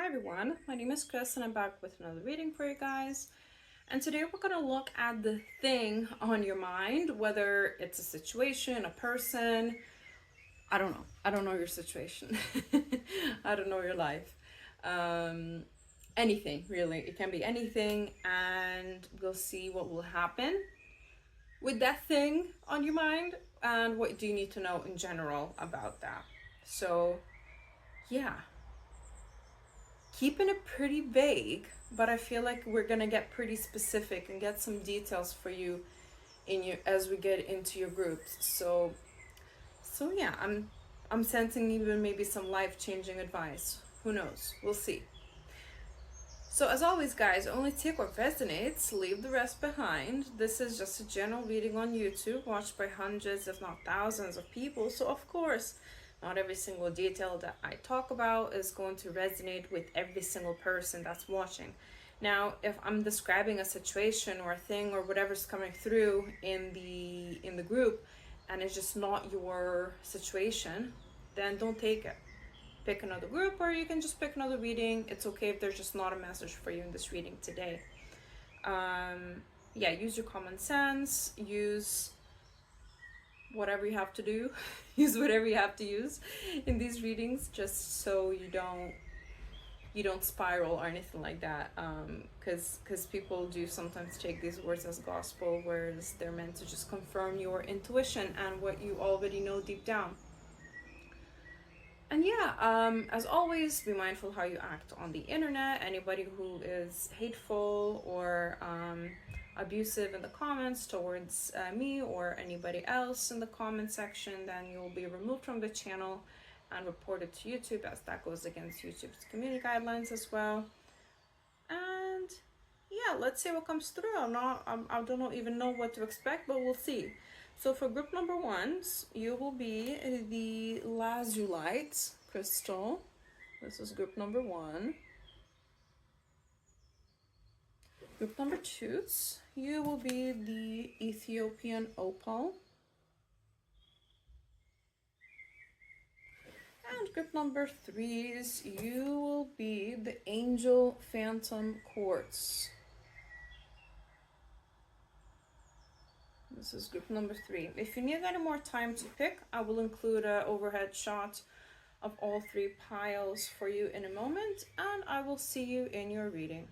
everyone, my name is Chris and I'm back with another reading for you guys. And today we're going to look at the thing on your mind, whether it's a situation, a person. I don't know. I don't know your situation. I don't know your life. Anything, really. It can be anything, and we'll see what will happen with that thing on your mind and what do you need to know in general about that. So, yeah. Keeping it pretty vague, but I feel like we're gonna get pretty specific and get some details for you in your as we get into your groups. So yeah, I'm sensing even maybe some life-changing advice. Who knows? We'll see. So as always, guys, only take what resonates, leave the rest behind. This is just a general reading on YouTube, watched by hundreds, if not thousands of people. So of course, not every single detail that I talk about is going to resonate with every single person that's watching. Now, if I'm describing a situation or a thing or whatever's coming through in the group and it's just not your situation, then don't take it. Pick another group, or you can just pick another reading. It's okay if there's just not a message for you in this reading today. Yeah, use your common sense, use whatever you have to do, use whatever you have to use in these readings, just so you don't spiral or anything like that, because people do sometimes take these words as gospel, whereas they're meant to just confirm your intuition and what you already know deep down. And yeah, as always, be mindful how you act on the internet. Anybody who is hateful or abusive in the comments towards me or anybody else in the comment section, then you'll be removed from the channel and reported to YouTube, as that goes against YouTube's community guidelines as well. And yeah, let's see what comes through. I don't even know what to expect, but we'll see. So for group number ones, you will be the Lazulite crystal. This is group number one. Group number twos, you will be the Ethiopian Opal. And group number threes, you will be the Angel Phantom Quartz. This is group number three. If you need any more time to pick, I will include an overhead shot of all three piles for you in a moment, and I will see you in your reading.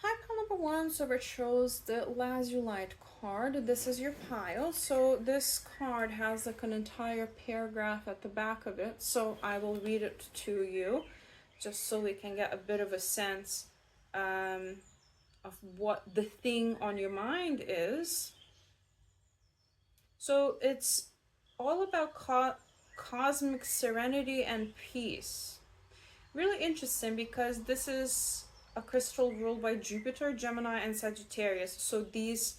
Hi, pile number one. So it shows the Lazulite card. This is your pile. So this card has like an entire paragraph at the back of it. So I will read it to you just so we can get a bit of a sense of what the thing on your mind is. So it's all about cosmic serenity and peace. Really interesting, because this is a crystal ruled by Jupiter, Gemini, and Sagittarius. So these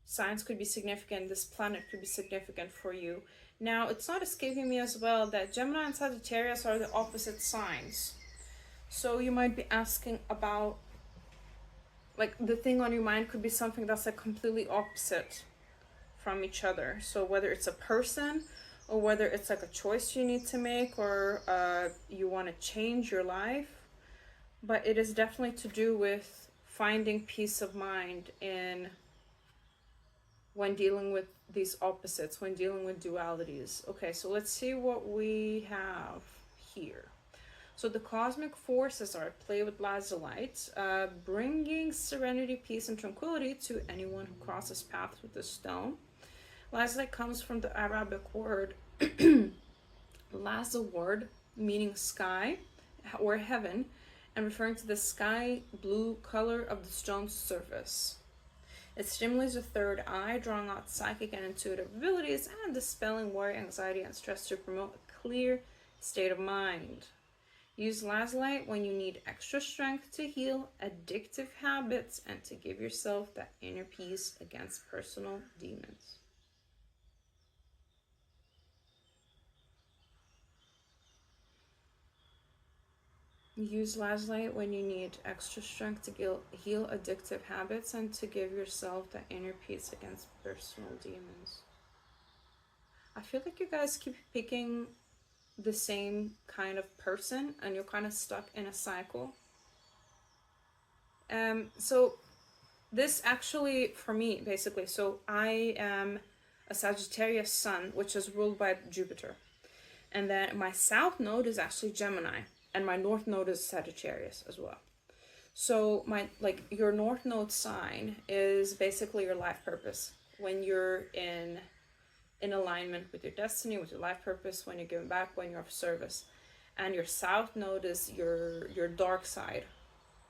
signs could be significant. This planet could be significant for you. Now, it's not escaping me as well that Gemini and Sagittarius are the opposite signs. So you might be asking about, like, the thing on your mind could be something that's like completely opposite from each other. So whether it's a person, or whether it's like a choice you need to make, or you want to change your life. But it is definitely to do with finding peace of mind when dealing with these opposites, when dealing with dualities. Okay, so let's see what we have here. So the cosmic forces are at play with Lazulite, bringing serenity, peace, and tranquility to anyone who crosses paths with this stone. Lazulite comes from the Arabic word Lazaward, meaning sky or heaven, and referring to the sky blue color of the stone's surface. It stimulates the third eye, drawing out psychic and intuitive abilities and dispelling worry, anxiety, and stress to promote a clear state of mind. Use Lazulite when you need extra strength to heal addictive habits and to give yourself that inner peace against personal demons. Use Lazulite when you need extra strength to heal addictive habits and to give yourself that inner peace against personal demons. I feel like you guys keep picking the same kind of person and you're kind of stuck in a cycle. So this actually, for me, basically, so I am a Sagittarius sun, which is ruled by Jupiter. And then my south node is actually Gemini, and my north node is Sagittarius as well. So my, like, your north node sign is basically your life purpose. When you're in alignment with your destiny, with your life purpose, when you're giving back, when you're of service. And your south node is your dark side.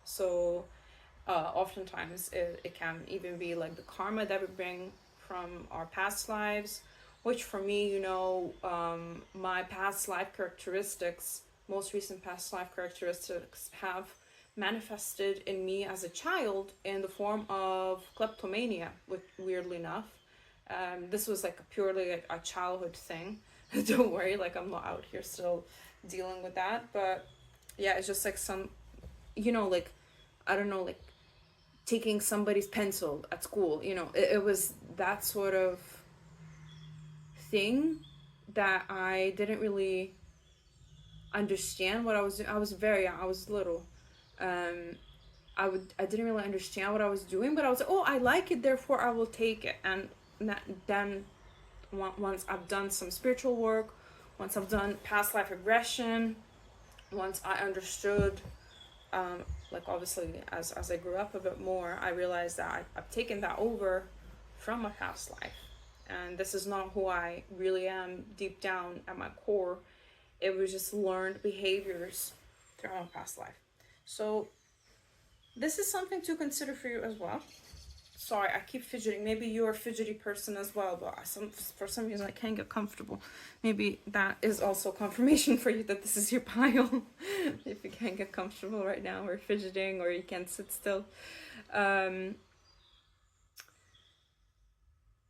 So oftentimes it can even be like the karma that we bring from our past lives, which for me, you know, my past life characteristics, most recent past life characteristics have manifested in me as a child in the form of kleptomania, which, weirdly enough. This was like purely a childhood thing. Don't worry, like I'm not out here still dealing with that. But yeah, it's just like some, you know, like, I don't know, like taking somebody's pencil at school, you know, it was that sort of thing that I didn't really understand what I was doing. I was very young, I was little. I didn't really understand what I was doing, but I was like, oh, I like it, therefore I will take it. And then once I've done some spiritual work, once I've done past life regression, once I understood, like obviously as I grew up a bit more, I realized that I've taken that over from my past life. And this is not who I really am deep down at my core. It was just learned behaviors throughout my past life. So this is something to consider for you as well. Sorry, I keep fidgeting. Maybe you're a fidgety person as well, but for some reason I can't get comfortable. Maybe that is also confirmation for you that this is your pile. If you can't get comfortable right now, or fidgeting, or you can't sit still.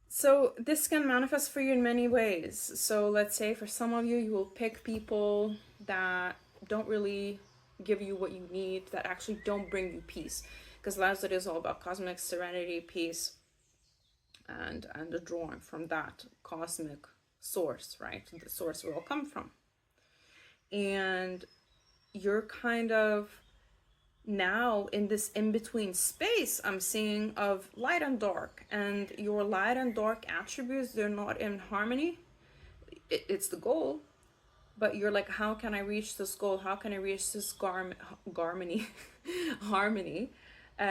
So this can manifest for you in many ways. So let's say for some of you, you will pick people that don't really give you what you need, that actually don't bring you peace. Because Lazulite is all about cosmic serenity, peace, and the drawing from that cosmic source, right? The source we all come from. And you're kind of now in this in-between space I'm seeing of light and dark, and your light and dark attributes, they're not in harmony. It's the goal, but you're like, how can I reach this goal? How can I reach this harmony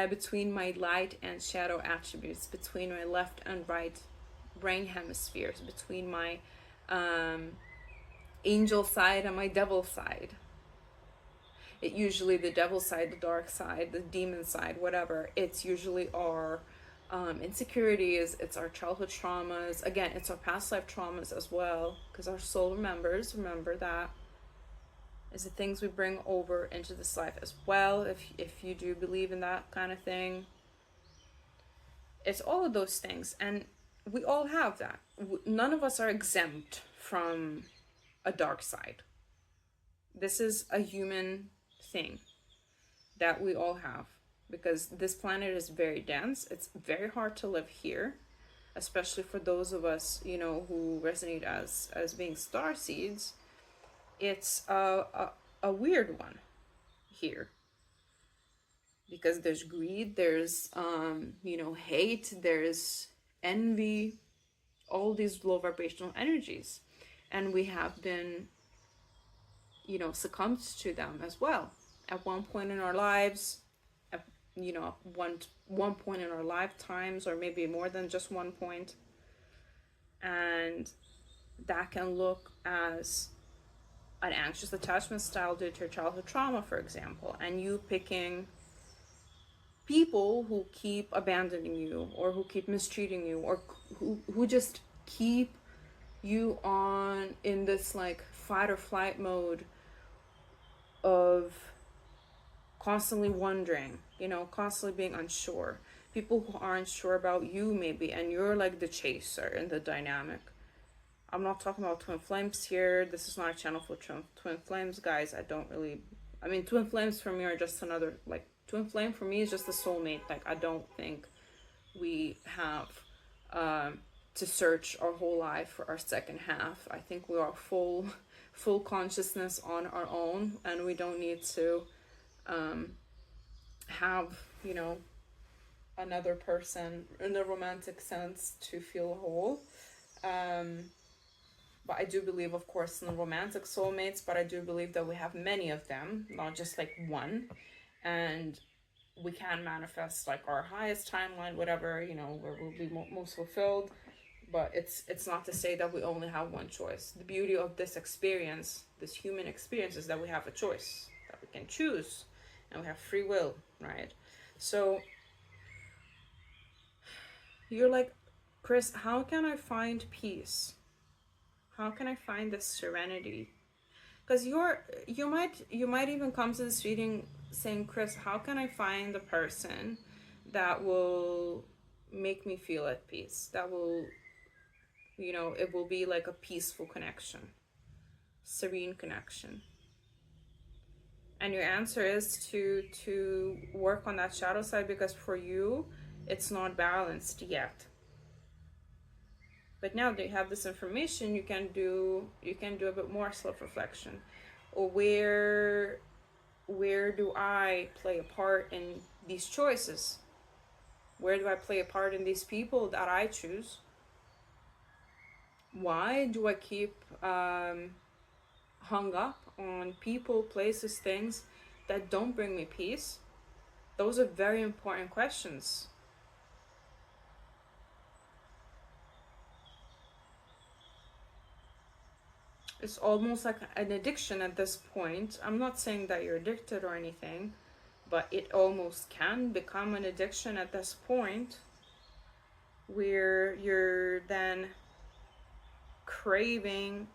between my light and shadow attributes, between my left and right brain hemispheres, between my angel side and my devil side. It usually, the devil side, the dark side, the demon side, whatever, it's usually our insecurities, it's our childhood traumas. Again, it's our past life traumas as well, because our soul remember that is the things we bring over into this life as well, if you do believe in that kind of thing. It's all of those things, and we all have that. None of us are exempt from a dark side. This is a human thing that we all have, because this planet is very dense. It's very hard to live here, especially for those of us, you know, who resonate as being star seeds. It's a weird one here, because there's greed, there's you know, hate, there's envy, all these low vibrational energies, and we have been, you know, succumbed to them as well at one point in our lives, at, you know, one point in our lifetimes, or maybe more than just one point. And that can look as an anxious attachment style due to your childhood trauma, for example, and you picking people who keep abandoning you, or who keep mistreating you, or who just keep you on in this like fight or flight mode of constantly wondering, you know, constantly being unsure. People who aren't sure about you maybe, and you're like the chaser in the dynamic. I'm not talking about twin flames here. This is not a channel for twin flames, guys. I mean, twin flames for me are just another, like, twin flame for me is just a soulmate. Like, I don't think we have to search our whole life for our second half. I think we are full consciousness on our own, and we don't need to have, you know, another person in a romantic sense to feel whole. But I do believe, of course, in romantic soulmates, but I do believe that we have many of them, not just like one. And we can manifest like our highest timeline, whatever, you know, where we'll be most fulfilled. But it's not to say that we only have one choice. The beauty of this experience, this human experience, is that we have a choice, that we can choose, and we have free will, right? So you're like, Chris, how can I find peace? How can I find this serenity? Because you might even come to this reading saying, Chris, how can I find the person that will make me feel at peace? That will, you know, it will be like a peaceful connection, serene connection. And your answer is to work on that shadow side, because for you, it's not balanced yet. But now that you have this information, you can do a bit more self-reflection. Or where do I play a part in these choices? Where do I play a part in these people that I choose? Why do I keep hung up on people, places, things that don't bring me peace? Those are very important questions. It's almost like an addiction at this point. I'm not saying that you're addicted or anything, but it almost can become an addiction at this point, where you're then craving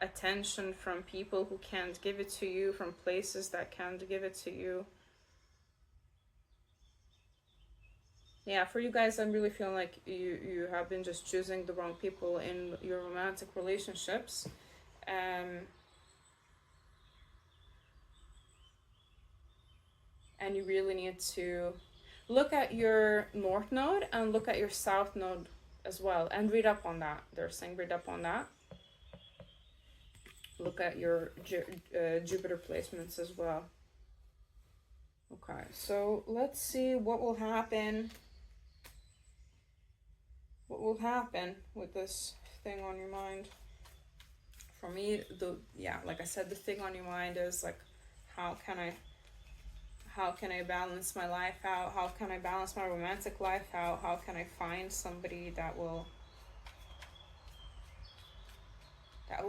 attention from people who can't give it to you, from places that can't give it to you. Yeah, for you guys, I'm really feeling like you have been just choosing the wrong people in your romantic relationships. And you really need to look at your north node and look at your south node as well, and read up on that. They're saying read up on that. Look at your Jupiter placements as well. Okay, so let's see what will happen. What will happen with this thing on your mind? For me, like I said, the thing on your mind is like, how can I balance my life out? How can I balance my romantic life out? How can I find somebody that will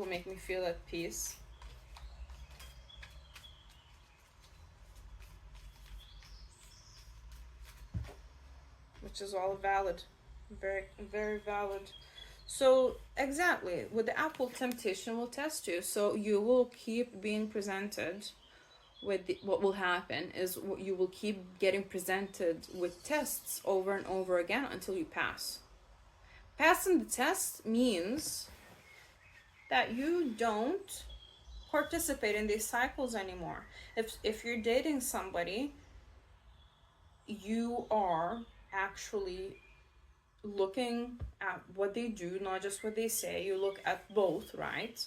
make me feel at peace? Which is all valid. Very, very valid. So exactly, with the apple, temptation will test you. So you will keep being presented with what will happen is you will keep getting presented with tests over and over again until you pass. Passing the test means that you don't participate in these cycles anymore. If you're dating somebody, you are actually looking at what they do, not just what they say. You look at both, right?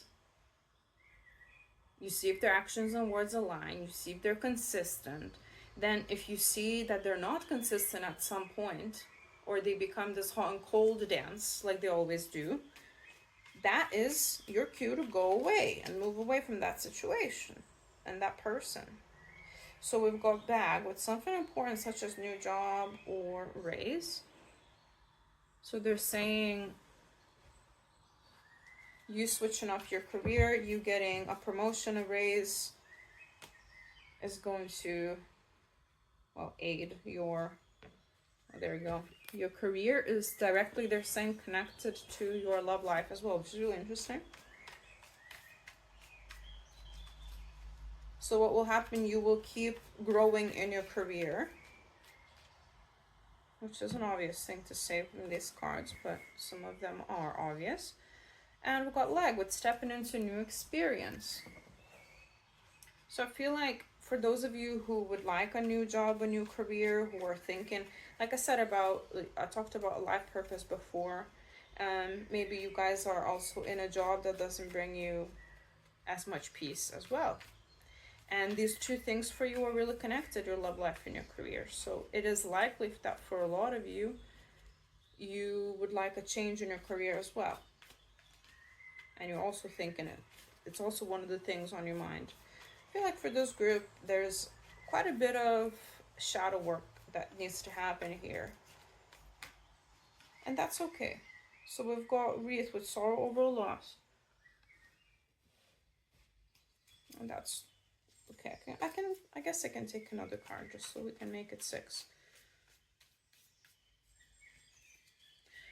You see if their actions and words align. You see if they're consistent. Then if you see that they're not consistent at some point, or they become this hot and cold dance like they always do, that is your cue to go away and move away from that situation and that person. So we've got bag with something important such as new job or raise. So they're saying you switching up your career, you getting a promotion, a raise is going to, well, aid your, there you go. Your career is directly, they're saying, connected to your love life as well, which is really interesting. So what will happen, you will keep growing in your career, which is an obvious thing to say from these cards, but some of them are obvious. And we've got leg with stepping into new experience. So I feel like for those of you who would like a new job, a new career, who are thinking, like I said I talked about a life purpose before, maybe you guys are also in a job that doesn't bring you as much peace as well. And these two things for you are really connected, your love life and your career. So it is likely that for a lot of you, you would like a change in your career as well. And you're also thinking it. It's also one of the things on your mind. I feel like for this group, there's quite a bit of shadow work that needs to happen here. And that's okay. So we've got wreath with sorrow over loss. And that's okay. I guess I can take another card just so we can make it 6.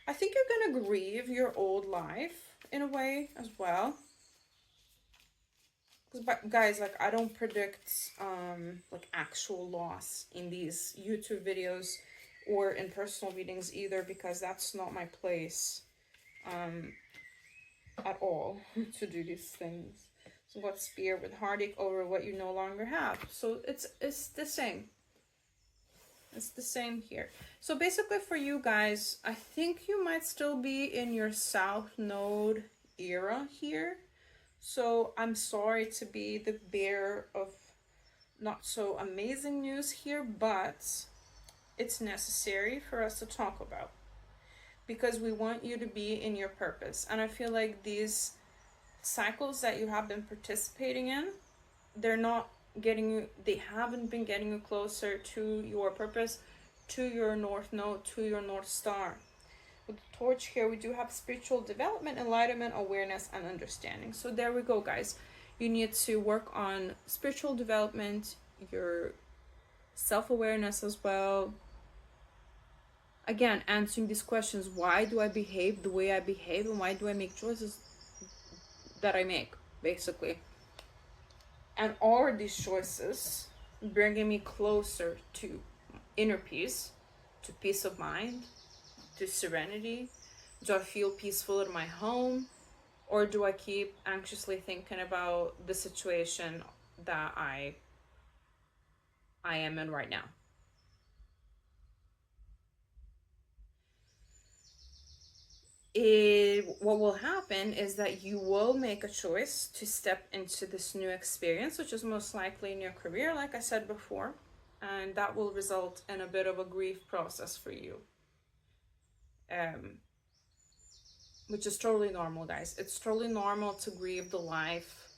I think you're gonna grieve your old life in a way as well. Because guys, like, I don't predict like actual loss in these YouTube videos or in personal readings either, because that's not my place at all to do these things. So what spear with heartache over what you no longer have. So it's the same. It's the same here. So basically for you guys, I think you might still be in your South Node era here. So I'm sorry to be the bearer of not so amazing news here, but it's necessary for us to talk about, because we want you to be in your purpose. And I feel like these cycles that you have been participating in, they haven't been getting you closer to your purpose, to your North Node, to your North Star. With the torch here, we do have spiritual development, enlightenment, awareness, and understanding. So there we go, guys. You need to work on spiritual development, your self-awareness as well. Again, answering these questions: why do I behave the way I behave, and why do I make choices that I make, basically? And are these choices bringing me closer to inner peace, to peace of mind, to serenity? Do I feel peaceful in my home? Or do I keep anxiously thinking about the situation that I am in right now? What will happen is that you will make a choice to step into this new experience, which is most likely in your career, like I said before, and that will result in a bit of a grief process for you, which is totally normal, guys. It's totally normal to grieve the life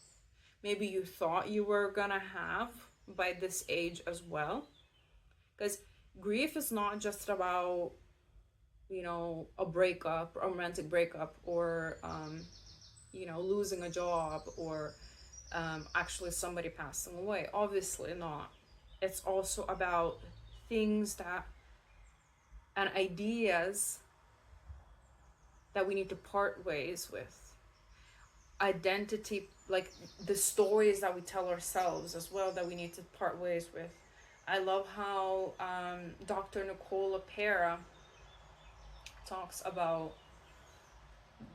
maybe you thought you were gonna have by this age as well, because grief is not just about, you know, a breakup, a romantic breakup, or you know, losing a job, or actually somebody passing away. Obviously not. It's also about things that and ideas that we need to part ways with. Identity, like the stories that we tell ourselves as well, that we need to part ways with. I love how Dr. Nicole LaPera talks about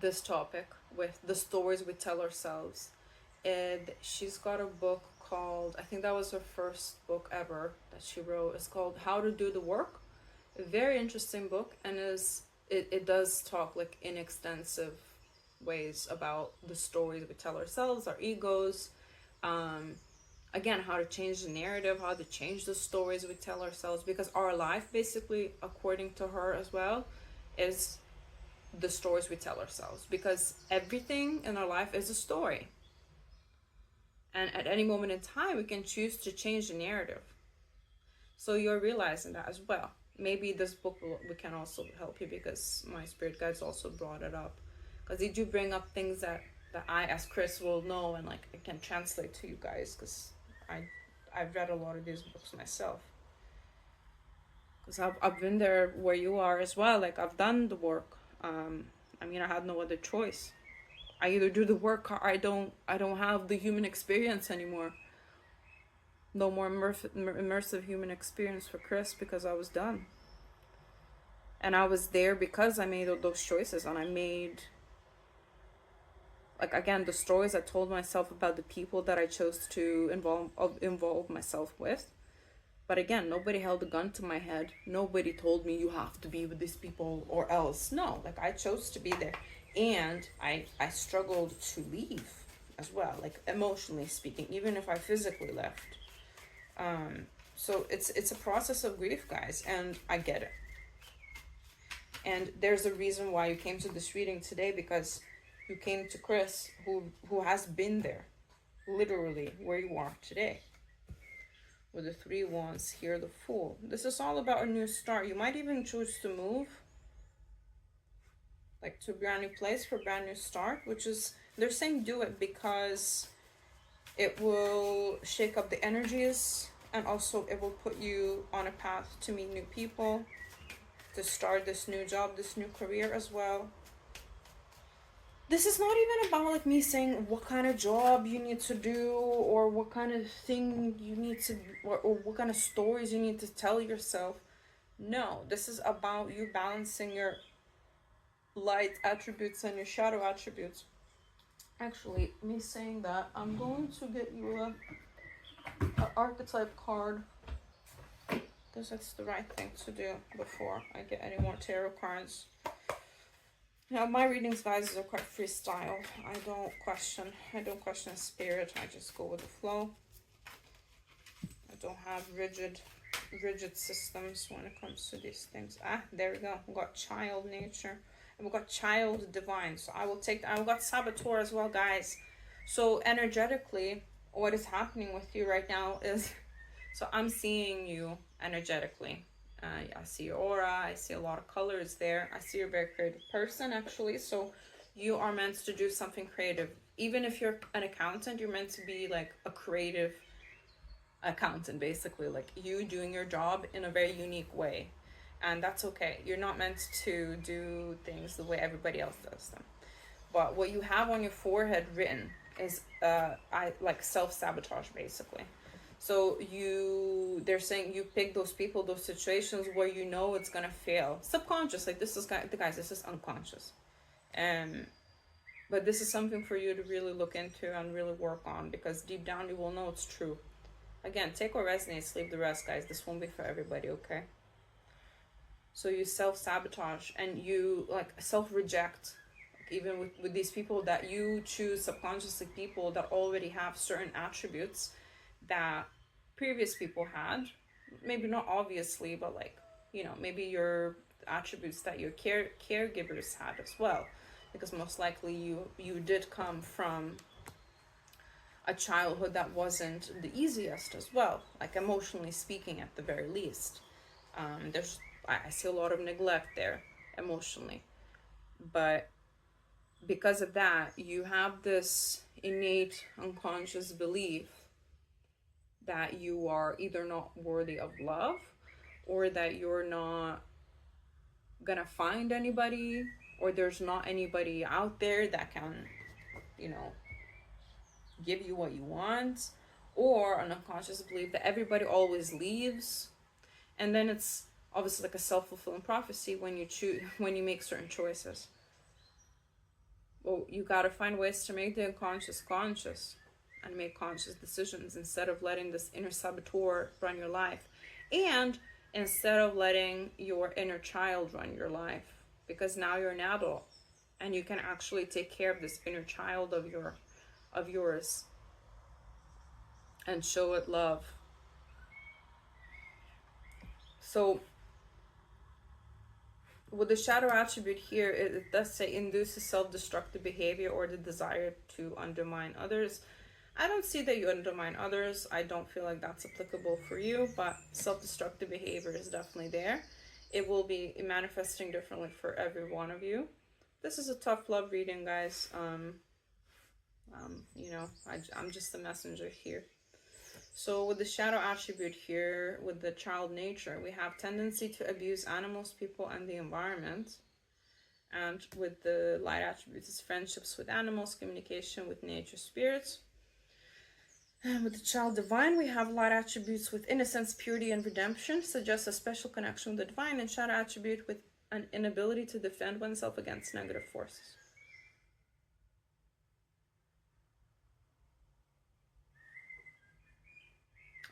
this topic with the stories we tell ourselves. And she's got a book called, I think that was her first book ever that she wrote. It's called How to Do the Work. A very interesting book, and it does talk like in extensive ways about the stories we tell ourselves, our egos, again, how to change the narrative, how to change the stories we tell ourselves, because our life, basically, according to her as well, is the stories we tell ourselves, because everything in our life is a story, and at any moment in time we can choose to change the narrative. So you're realizing that as well. Maybe this book we can also help you, because my spirit guides also brought it up, because they do bring up things that I as Chris will know, and like I can translate to you guys, because I've read a lot of these books myself, because I've been there where you are as well. Like, I've done the work. I mean, I had no other choice. I either do the work or I don't have the human experience anymore. No more immersive human experience for Chris, because I was done. And I was there because I made those choices, and I made, like, again, the stories I told myself about the people that I chose to involve myself with. But again, nobody held a gun to my head. Nobody told me you have to be with these people or else. No, like I chose to be there. And I struggled to leave as well, like emotionally speaking, even if I physically left. So it's a process of grief, guys, and I get it. And there's a reason why you came to this reading today, because you came to Chris, who has been there, literally where you are today. With the 3 wands here, the Fool. This is all about a new start. You might even choose to move, like to a brand new place for a brand new start, which is, they're saying do it because it will shake up the energies, and also it will put you on a path to meet new people, to start this new job, this new career as well. This is not even about like me saying what kind of job you need to do, or what kind of thing you need to, or what kind of stories you need to tell yourself. No, this is about you balancing your light attributes and your shadow attributes. Actually, me saying that, I'm going to get you a archetype card, because that's the right thing to do before I get any more tarot cards. Now, my readings, guys, are quite freestyle. I don't question spirit. I just go with the flow. I don't have rigid systems when it comes to these things. Ah, there we go. We got child nature, and we got child divine. So I will take that. I got saboteur as well, guys. So energetically, what is happening with you right now is, so I'm seeing you energetically. I see your aura, I see a lot of colors there. I see you're a very creative person, actually. So you are meant to do something creative. Even if you're an accountant, you're meant to be like a creative accountant, basically. Like you doing your job in a very unique way. And that's okay. You're not meant to do things the way everybody else does them. But what you have on your forehead written is like self-sabotage, basically. So they're saying you pick those people, those situations where you know it's gonna fail. Subconscious, like this is, guys, this is unconscious. But this is something for you to really look into and really work on, because deep down you will know it's true. Again, take what resonates, leave the rest, guys. This won't be for everybody, okay? So you self-sabotage and you like self-reject. Even with these people that you choose subconsciously, people that already have certain attributes that previous people had, maybe not obviously, but like, you know, maybe your attributes that your caregivers had as well, because most likely you did come from a childhood that wasn't the easiest as well, like emotionally speaking, at the very least. I see a lot of neglect there emotionally, but because of that, you have this innate unconscious belief that you are either not worthy of love, or that you're not gonna find anybody, or there's not anybody out there that can, you know, give you what you want, or an unconscious belief that everybody always leaves. And then it's obviously like a self-fulfilling prophecy when you make certain choices. Well, you gotta find ways to make the unconscious conscious and make conscious decisions, instead of letting this inner saboteur run your life, and instead of letting your inner child run your life, because now you're an adult and you can actually take care of this inner child of yours and show it love. So with the shadow attribute here, it does say induces self-destructive behavior or the desire to undermine others. I don't see that you undermine others. I don't feel like that's applicable for you, but self-destructive behavior is definitely there. It will be manifesting differently for every one of you. This is a tough love reading, guys. You know, I'm just the messenger here. So with the shadow attribute here, with the child nature, we have tendency to abuse animals, people, and the environment. And with the light attributes, is friendships with animals, communication with nature, spirits. And with the child divine, we have light attributes with innocence, purity, and redemption, suggests a special connection with the divine, and shadow attribute with an inability to defend oneself against negative forces.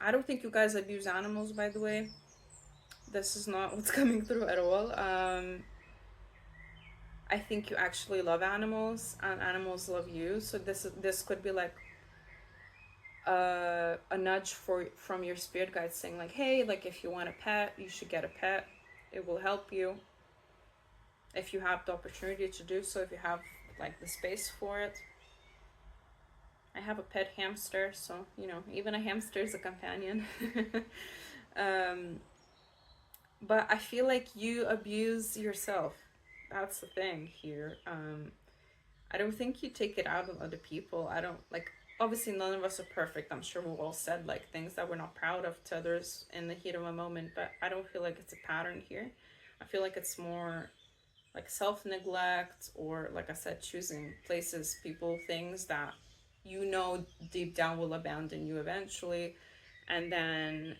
I don't think you guys abuse animals, by the way. This is not what's coming through at all. I think you actually love animals and animals love you. So this could be like a nudge from your spirit guide saying like, hey, like if you want a pet, you should get a pet. It will help you if you have the opportunity to do so, if you have like the space for it. I have a pet hamster, so you know, even a hamster is a companion. um, but I feel like you abuse yourself. That's the thing here. I don't think you take it out on other people. I don't like. Obviously, none of us are perfect. I'm sure we've all said like things that we're not proud of to others in the heat of a moment, but I don't feel like it's a pattern here. I feel like it's more like self-neglect, or like I said, choosing places, people, things that you know deep down will abandon you eventually, and then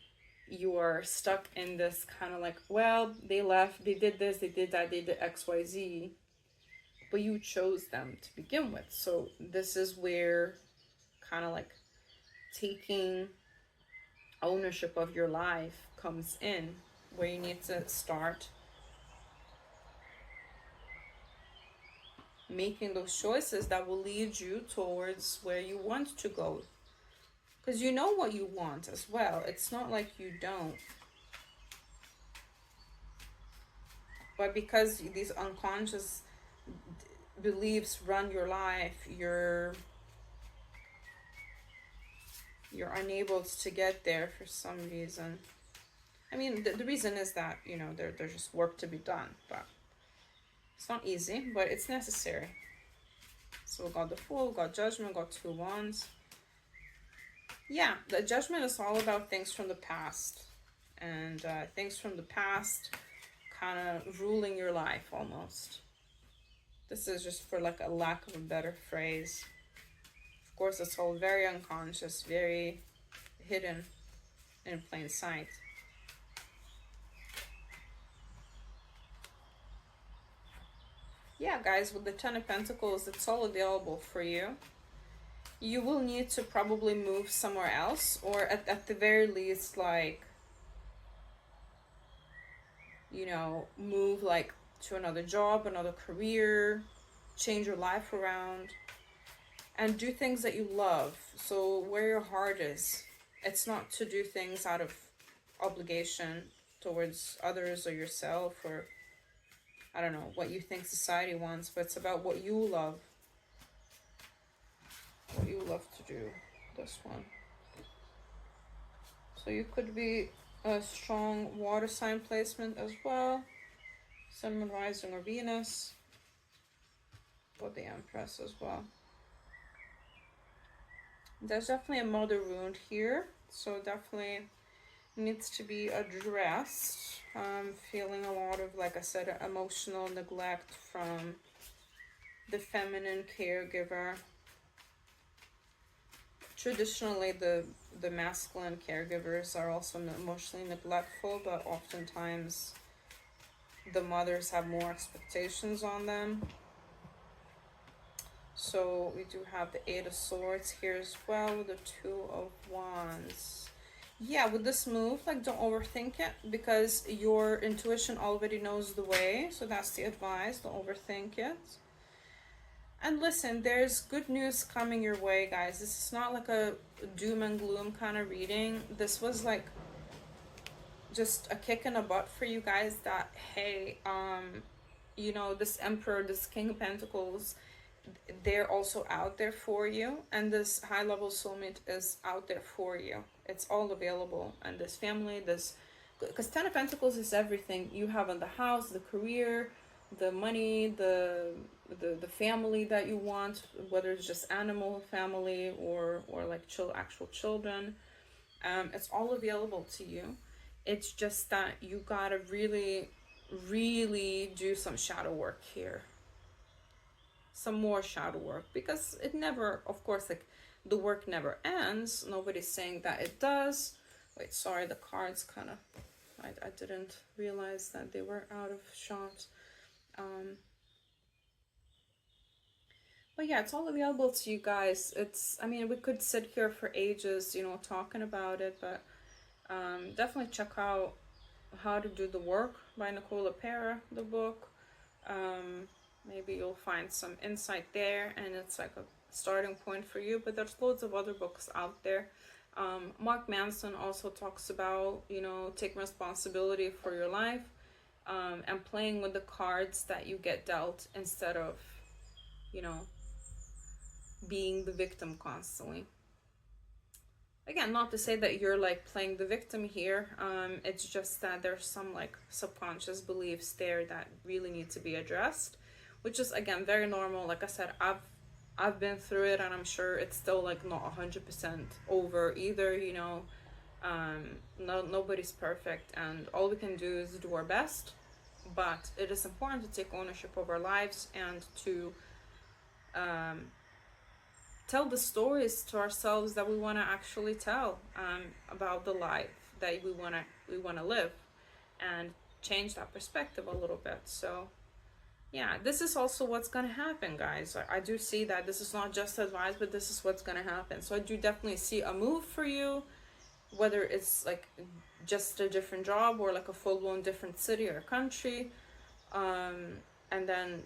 you are stuck in this kind of like, well, they left, they did this, they did that, they did XYZ, but you chose them to begin with. So this is where kind of like taking ownership of your life comes in, where you need to start making those choices that will lead you towards where you want to go, because you know what you want as well. It's not like you don't, but because these unconscious beliefs run your life, you're unable to get there for some reason. I mean, the reason is that, you know, there's just work to be done, but it's not easy, but it's necessary. So we got the Fool, we got Judgment, we got 2 Wands. Yeah, the Judgment is all about things from the past, and things from the past kind of ruling your life almost. This is just for like a lack of a better phrase. Of course, it's all very unconscious, very hidden in plain sight. Yeah, guys, with the 10 of Pentacles, it's all available for you. You will need to probably move somewhere else, or at the very least, like, you know, move like to another job, another career, change your life around, and do things that you love. So where your heart is, it's not to do things out of obligation towards others or yourself, or I don't know, what you think society wants, but it's about what you love. What you love to do, this one. So you could be a strong water sign placement as well. Sun, rising, or Venus. But the Empress as well. There's definitely a mother wound here, so definitely needs to be addressed. Feeling a lot of, like I said, emotional neglect from the feminine caregiver. Traditionally, the masculine caregivers are also emotionally neglectful, but oftentimes the mothers have more expectations on them. So we do have the 8 of Swords here as well, with the 2 of Wands. Yeah, with this move, like, don't overthink it, because your intuition already knows the way. So that's the advice, don't overthink it. And listen, there's good news coming your way, guys. This is not like a doom and gloom kind of reading. This was like just a kick in the butt for you guys, that, hey, you know, this Emperor, this King of Pentacles, they're also out there for you, and this high level soulmate is out there for you. It's all available, and this family, this, because 10 of Pentacles is everything you have in the house, the career, the money, the family that you want, whether it's just animal family or like actual children. It's all available to you. It's just that you gotta really do some shadow work here, some more shadow work, because it never, of course, like, the work never ends. Nobody's saying that it does. Wait, sorry, the cards kind of, I didn't realize that they were out of shot. But yeah, it's all available to you guys. It's, I mean, we could sit here for ages, you know, talking about it, but Definitely check out How to Do the Work by Nicola Pera, the book. Maybe you'll find some insight there, and it's like a starting point for you. But there's loads of other books out there. Mark Manson also talks about, taking responsibility for your life, and playing with the cards that you get dealt instead of, you know, being the victim constantly. Again, not to say that you're like playing the victim here. It's just that there's some like subconscious beliefs there that really need to be addressed, which is again very normal. Like I said, I've been through it, and I'm sure it's still like not 100% over either. Nobody's perfect, and all we can do is do our best. But it is important to take ownership of our lives and to tell the stories to ourselves that we want to actually tell, about the life that we want to live, and change that perspective a little bit. So yeah, this is also what's going to happen, guys. I do see that this is not just advice, but this is what's going to happen. So I do definitely see a move for you, whether it's like just a different job or like a full-blown different city or country, and then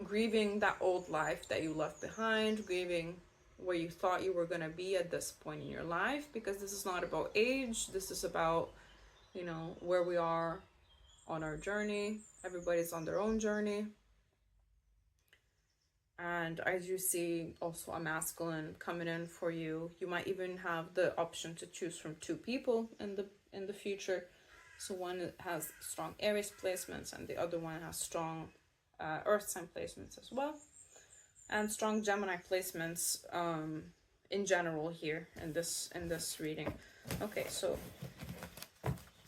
grieving that old life that you left behind, grieving where you thought you were going to be at this point in your life, because this is not about age. This is about where we are on our journey. Everybody's on their own journey. And I do see also a masculine coming in for you. You might even have the option to choose from two people in the future. So one has strong Aries placements, and the other one has strong Earth sign placements as well, and strong Gemini placements in general here in this reading. Okay, so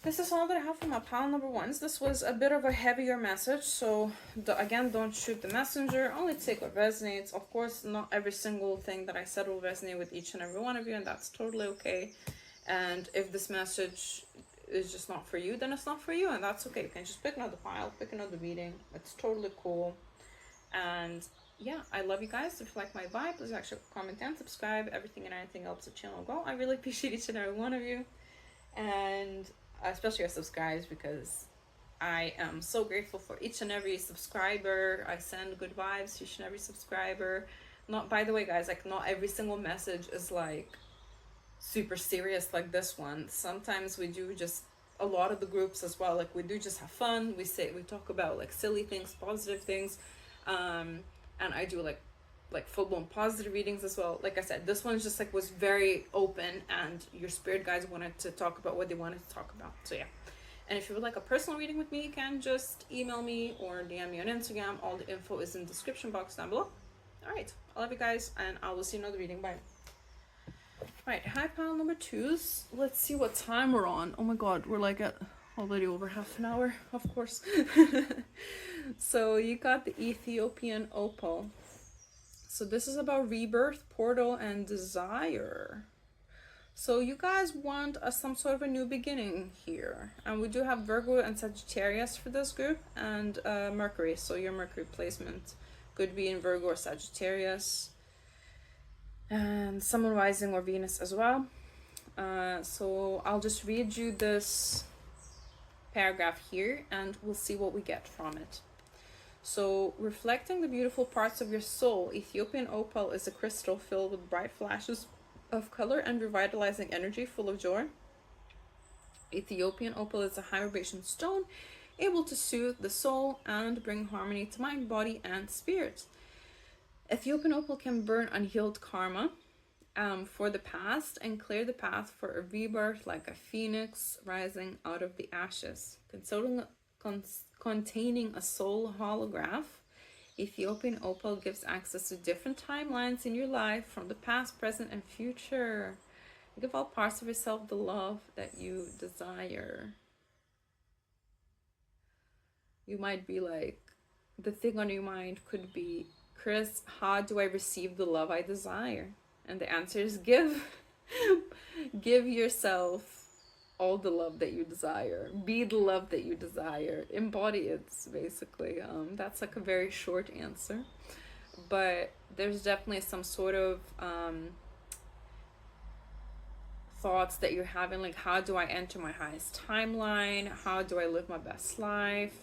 this is all that I have for my pile number ones. This was a bit of a heavier message, so again, don't shoot the messenger. Only take what resonates. Of course, not every single thing that I said will resonate with each and every one of you, and that's totally okay. And if this message is just not for you, then it's not for you, and that's okay. You can just pick another pile, pick another reading. It's totally cool. And yeah, I love you guys. If you like my vibe, please actually comment and subscribe. Everything and anything helps the channel grow. I really appreciate each and every one of you, and especially your subscribes, because I am so grateful for each and every subscriber. I send good vibes to each and every subscriber. Not, by the way, guys, like not every single message is like super serious like this one. Sometimes we do just a lot of the groups as well. Like we do just have fun. We talk about like silly things, positive things, and I do like full-blown positive readings as well. Like I said, this one just like was very open, and your spirit guides wanted to talk about what they wanted to talk about. So yeah. And if you would like a personal reading with me, you can just email me or DM me on Instagram. All the info is in the description box down below. All right, I love you guys, and I will see you in another reading. Bye. All right, high pile number twos. Let's see what time we're on. Oh my god, we're like at already over half an hour, of course. So you got the Ethiopian Opal. So this is about rebirth, portal, and desire. So you guys want some sort of a new beginning here. And we do have Virgo and Sagittarius for this group, and Mercury. So your Mercury placement could be in Virgo or Sagittarius. And Sun, Rising, or Venus as well. So I'll just read you this paragraph here, and we'll see what we get from it. So, reflecting the beautiful parts of your soul, Ethiopian Opal is a crystal filled with bright flashes of color and revitalizing energy, full of joy. Ethiopian Opal is a high vibration stone, able to soothe the soul and bring harmony to mind, body, and spirit. Ethiopian Opal can burn unhealed karma for the past and clear the path for a rebirth like a phoenix rising out of the ashes. Containing a soul holograph, Ethiopian Opal gives access to different timelines in your life from the past, present, and future. Give all parts of yourself the love that you desire. You might be like, the thing on your mind could be, Chris, how do I receive the love I desire? And the answer is give yourself all the love that you desire. Be the love that you desire. Embody it, basically. That's like a very short answer. But there's definitely some sort of thoughts that you're having, like, how do I enter my highest timeline? How do I live my best life?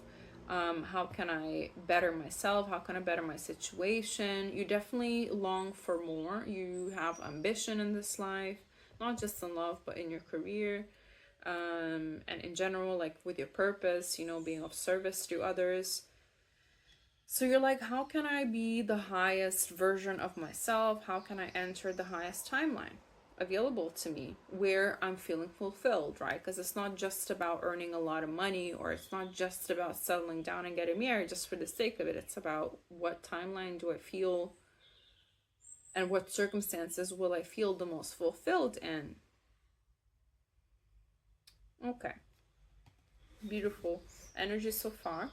How can I better myself? How can I better my situation? You definitely long for more. You have ambition in this life, not just in love, but in your career, and in general, like with your purpose, you know, being of service to others. So you're like, how can I be the highest version of myself? How can I enter the highest timeline available to me where I'm feeling fulfilled, right? Because it's not just about earning a lot of money, or it's not just about settling down and getting married just for the sake of it. It's about, what timeline do I feel, and what circumstances will I feel the most fulfilled in? Okay. Beautiful energy so far.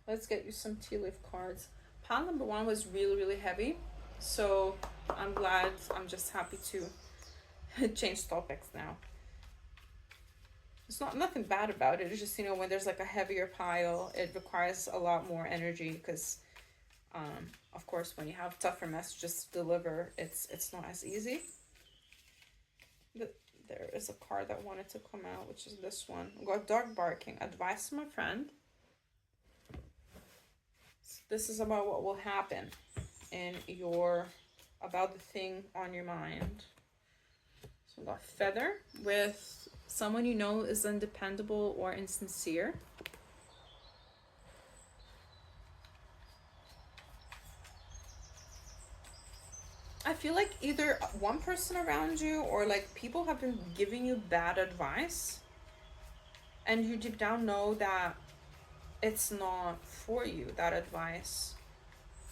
Let's get you some tea leaf cards. Pile number 1 was really, really heavy. So I'm glad, I'm just happy to change topics now. It's nothing bad about it. It's just, you know, when there's like a heavier pile, it requires a lot more energy because, of course, when you have tougher messages to deliver, it's not as easy. There is a card that wanted to come out, which is this one. I've got dog barking. Advice from a friend. This is about what will happen in about the thing on your mind. So we got feather, with someone you know is undependable or insincere. I feel like either one person around you or like people have been giving you bad advice, and you deep down know that it's not for you, that advice.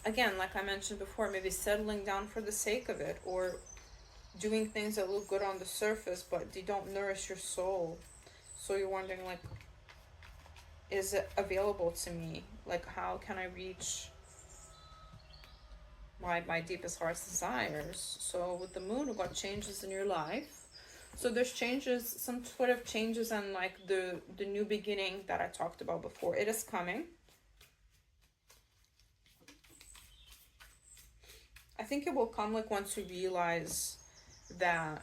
Again, like I mentioned before, maybe settling down for the sake of it, or doing things that look good on the surface but they don't nourish your soul. So you're wondering, like, is it available to me? Like, how can I reach my deepest heart's desires? So with the moon, we've got changes in your life. So there's changes, some sort of changes, and like the new beginning that I talked about before. It is coming. I think it will come like once you realize that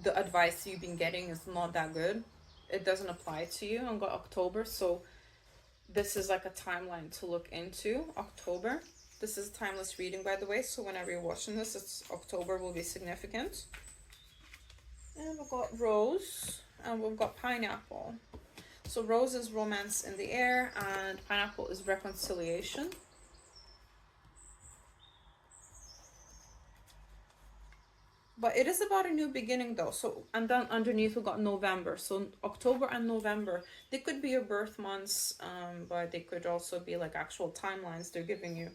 the advice you've been getting is not that good. It doesn't apply to you. I've got October, so this is like a timeline to look into. October. This is a timeless reading, by the way, so whenever you're watching this, it's October will be significant. And we've got rose, and we've got pineapple. So rose is romance in the air, and pineapple is reconciliation. But it is about a new beginning though. So, and then underneath we got November. So October and November, they could be your birth months, but they could also be like actual timelines they're giving you.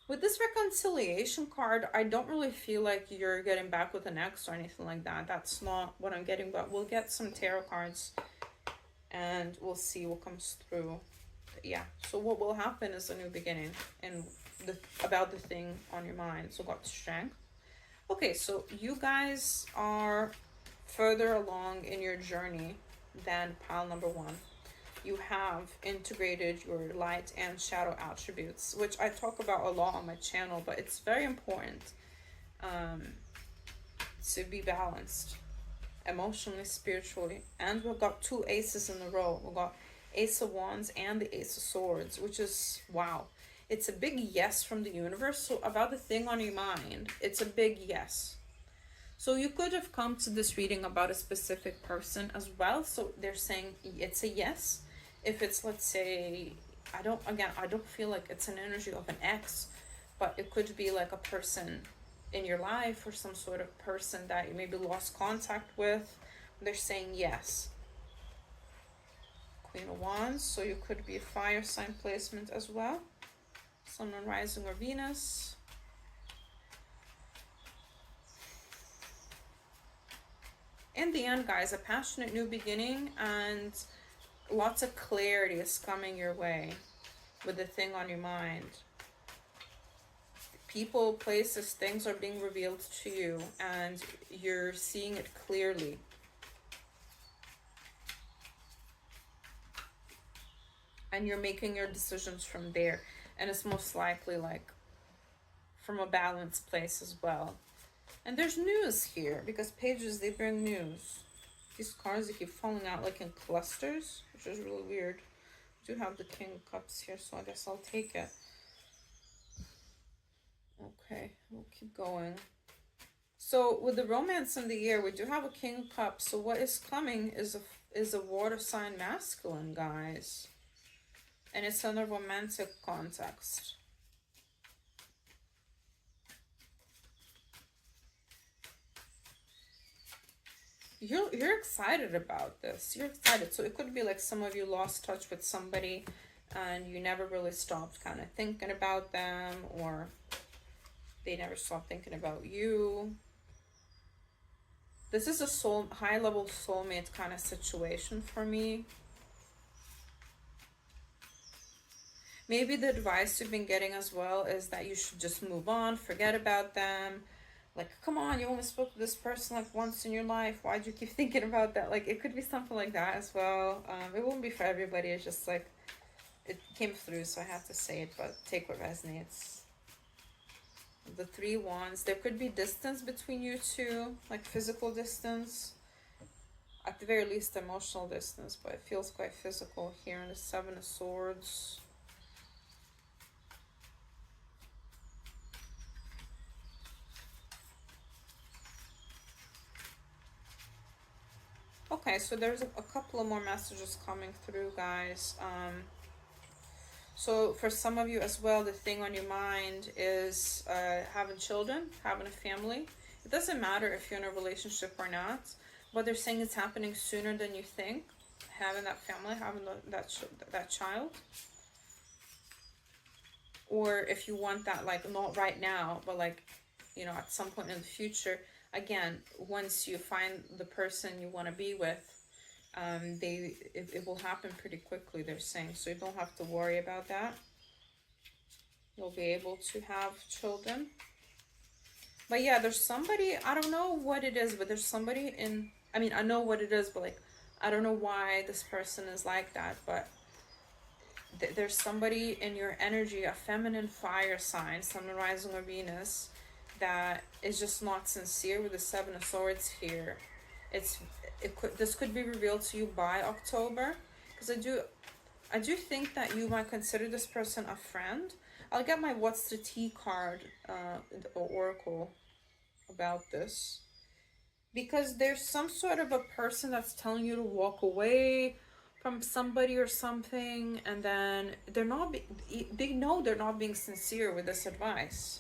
With this reconciliation card, I don't really feel like you're getting back with an ex or anything like that. That's not what I'm getting, but we'll get some tarot cards and we'll see what comes through. Yeah, so what will happen is a new beginning, and about the thing on your mind. So got strength. Okay, so you guys are further along in your journey than pile number 1. You have integrated your light and shadow attributes, which I talk about a lot on my channel, but it's very important to be balanced emotionally, spiritually. And we've got 2 aces in a row. We've got Ace of Wands and the Ace of Swords, which is, wow. It's a big yes from the universe. So about the thing on your mind, it's a big yes. So you could have come to this reading about a specific person as well. So they're saying it's a yes. If it's, let's say, I don't feel like it's an energy of an ex, but it could be like a person in your life, or some sort of person that you maybe lost contact with. They're saying yes. Queen of Wands, so you could be a fire sign placement as well. Sun, Moon, Rising, or Venus. In the end, guys, a passionate new beginning and lots of clarity is coming your way with the thing on your mind. People, places, things are being revealed to you, and you're seeing it clearly. And you're making your decisions from there. And it's most likely like from a balanced place as well. And there's news here, because pages, they bring news. These cards, they keep falling out like in clusters, which is really weird. I do have the King of Cups here, so I guess I'll take it. Okay, we'll keep going. So with the romance in the year, we do have a King of Cups. So what is coming is a water sign masculine, guys. And it's in a romantic context. You're excited about this. You're excited. So it could be like some of you lost touch with somebody and you never really stopped kind of thinking about them, or they never stopped thinking about you. This is a high level soulmate kind of situation for me. Maybe the advice you've been getting as well is that you should just move on, forget about them. Like, come on, you only spoke to this person like once in your life. Why'd you keep thinking about that? Like, it could be something like that as well. It won't be for everybody. It's just like, it came through, so I have to say it, but take what resonates. The 3 Wands. There could be distance between you two, like physical distance. At the very least, emotional distance, but it feels quite physical here in the 7 of Swords. Okay, so there's a couple of more messages coming through, guys. So for some of you as well, the thing on your mind is having children, having a family. It doesn't matter if you're in a relationship or not, but they're saying it's happening sooner than you think. Having that family, having that child. Or if you want that, like, not right now, but like, you know, at some point in the future. Again, once you find the person you want to be with, it will happen pretty quickly, they're saying. So you don't have to worry about that. You'll be able to have children. But yeah, there's somebody, I don't know what it is, but there's somebody in, I mean, I know what it is, but like, I don't know why this person is like that, but there's somebody in your energy, a feminine fire sign, Sun, Rising, or Venus, that is just not sincere with the 7 of Swords here. This could be revealed to you by October, because I do think that you might consider this person a friend. I'll get my What's the Tea card, the Oracle, about this, because there's some sort of a person that's telling you to walk away from somebody or something, and then they know they're not being sincere with this advice.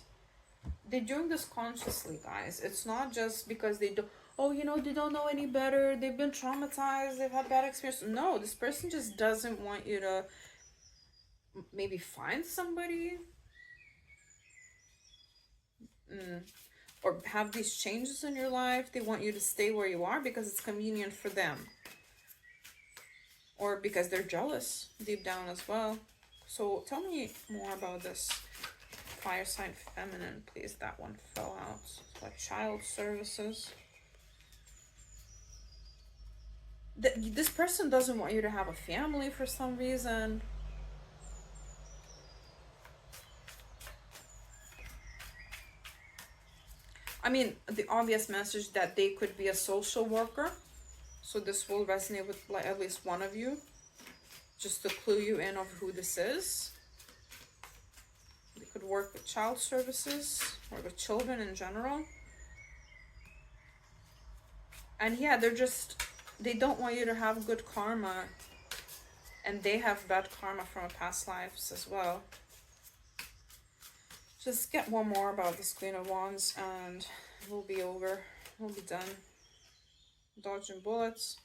They're doing this consciously, guys. It's not just because they don't, oh, you know, they don't know any better, they've been traumatized, they've had bad experience. No, this person just doesn't want you to maybe find somebody, or have these changes in your life. They want you to stay where you are because it's convenient for them, or because they're jealous deep down as well. So tell me more about this fire sign feminine, please. That one fell out. Like child services. This person doesn't want you to have a family for some reason. I mean, the obvious message that they could be a social worker. So this will resonate with like at least one of you, just to clue you in of who this is. They could work with child services or with children in general. And yeah, they don't want you to have good karma, and they have bad karma from past lives as well. Just get one more about this Queen of Wands and we'll be over. We'll be done. Dodging bullets.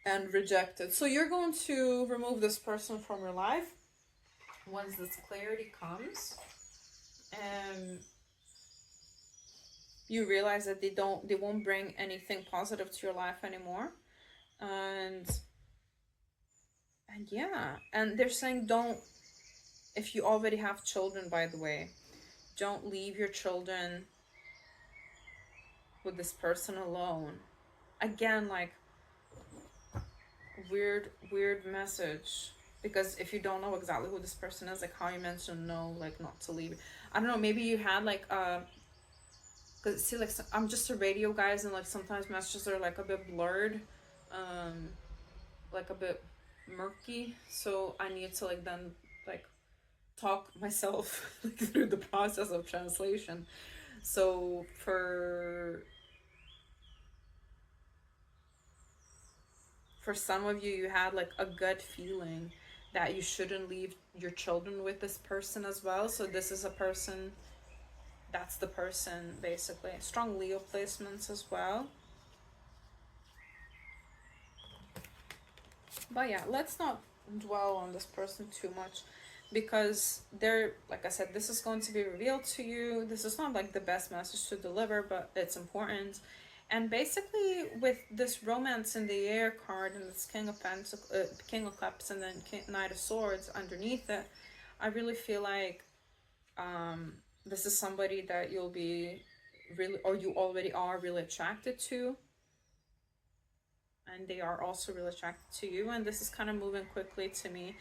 And rejected. So you're going to remove this person from your life once this clarity comes, and you realize that they won't bring anything positive to your life anymore. And yeah, and they're saying don't, if you already have children, by the way, don't leave your children with this person alone. Again, like, weird message. because if you don't know exactly who this person is, like how you mentioned, no, like not to leave. I don't know, maybe you had like because see, like I'm just a radio, guys, and like sometimes messages are like a bit blurred, um like a bit murky, so I need to like then like talk myself like through the process of translation. So for some of you, you had like a gut feeling that you shouldn't leave your children with this person as well. So this is a person, that's the person basically. Strong Leo placements as well. But yeah, let's not dwell on this person too much, because they're, like I said, this is going to be revealed to you. This is not like the best message to deliver, but it's important. And basically, with this romance in the air card and this King of Cups, and then Knight of Swords underneath it, I really feel like this is somebody that you'll be really, or you already are really attracted to, and they are also really attracted to you. And this is kind of moving quickly to me.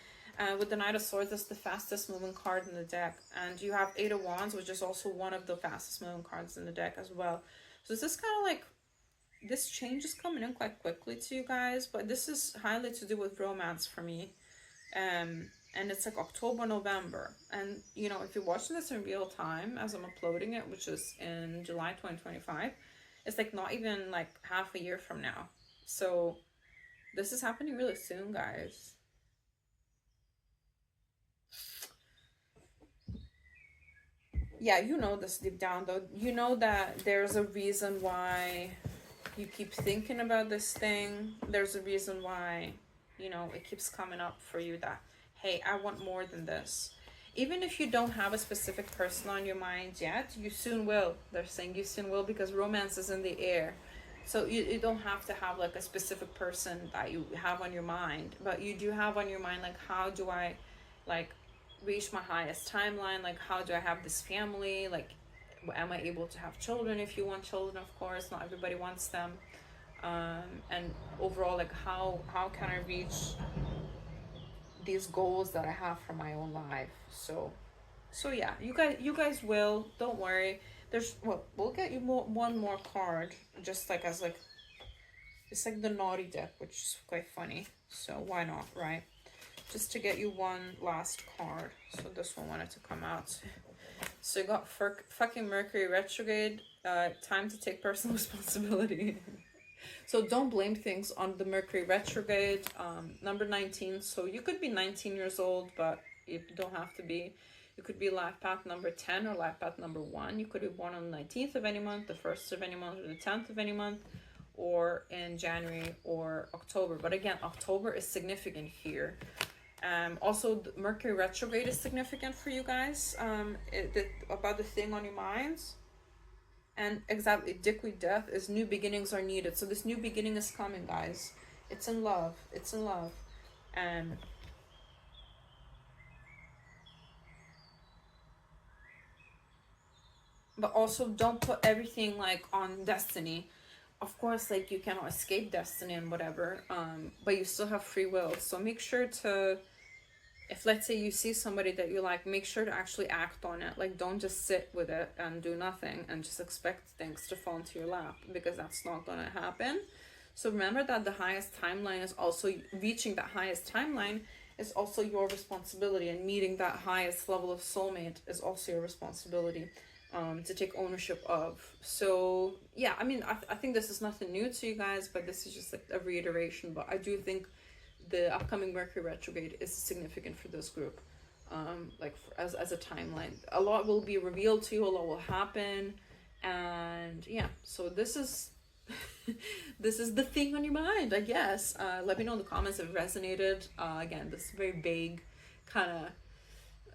With the Knight of Swords, it's the fastest moving card in the deck, and you have Eight of Wands, which is also one of the fastest moving cards in the deck as well. So this is kind of like, this change is coming in quite quickly to you guys, but this is highly to do with romance for me. And it's like October, November, and you know, if you're watching this in real time as I'm uploading it, which is in July 2025, it's like not even like half a year from now. So this is happening really soon, guys. Yeah, you know this deep down though. You know that there's a reason why you keep thinking about this thing. There's a reason why, you know, it keeps coming up for you that, hey, I want more than this. Even if you don't have a specific person on your mind yet, you soon will. They're saying you soon will, because romance is in the air. So you don't have to have like a specific person that you have on your mind, but you do have on your mind like, how do I like reach my highest timeline? Like, how do I have this family? Like, am I able to have children? If you want children, of course, not everybody wants them. And overall, like, how can I reach these goals that I have for my own life? So yeah, you guys will, don't worry. There's, well, we'll get you one more card, just like as like, it's like the naughty deck, which is quite funny, so why not, right? Just to get you one last card. So this one wanted to come out. So you got fucking Mercury retrograde. Time to take personal responsibility. So don't blame things on the Mercury retrograde. Number 19. So you could be 19 years old, but you don't have to be. You could be life path number 10 or life path number 1. You could be born on the 19th of any month, the 1st of any month, or the 10th of any month, or in January or October. But again, October is significant here. Also, the Mercury retrograde is significant for you guys, about the thing on your minds. And exactly, Dick with Death is new beginnings are needed. So this new beginning is coming, guys. It's in love. It's in love. But also, don't put everything like on destiny. Of course, like, you cannot escape destiny and whatever, but you still have free will. So make sure to, if let's say you see somebody that you like, make sure to actually act on it. Like, don't just sit with it and do nothing and just expect things to fall into your lap, because that's not gonna happen. So remember that the highest timeline is also, reaching that highest timeline is also your responsibility, and meeting that highest level of soulmate is also your responsibility, to take ownership of. So yeah, I mean, I think this is nothing new to you guys, but this is just like a reiteration. But I do think the upcoming Mercury retrograde is significant for this group, like as a timeline. A lot will be revealed to you, a lot will happen, and yeah, so this is this is the thing on your mind, I guess. Let me know in the comments if it resonated. Again, this is very vague, kind of,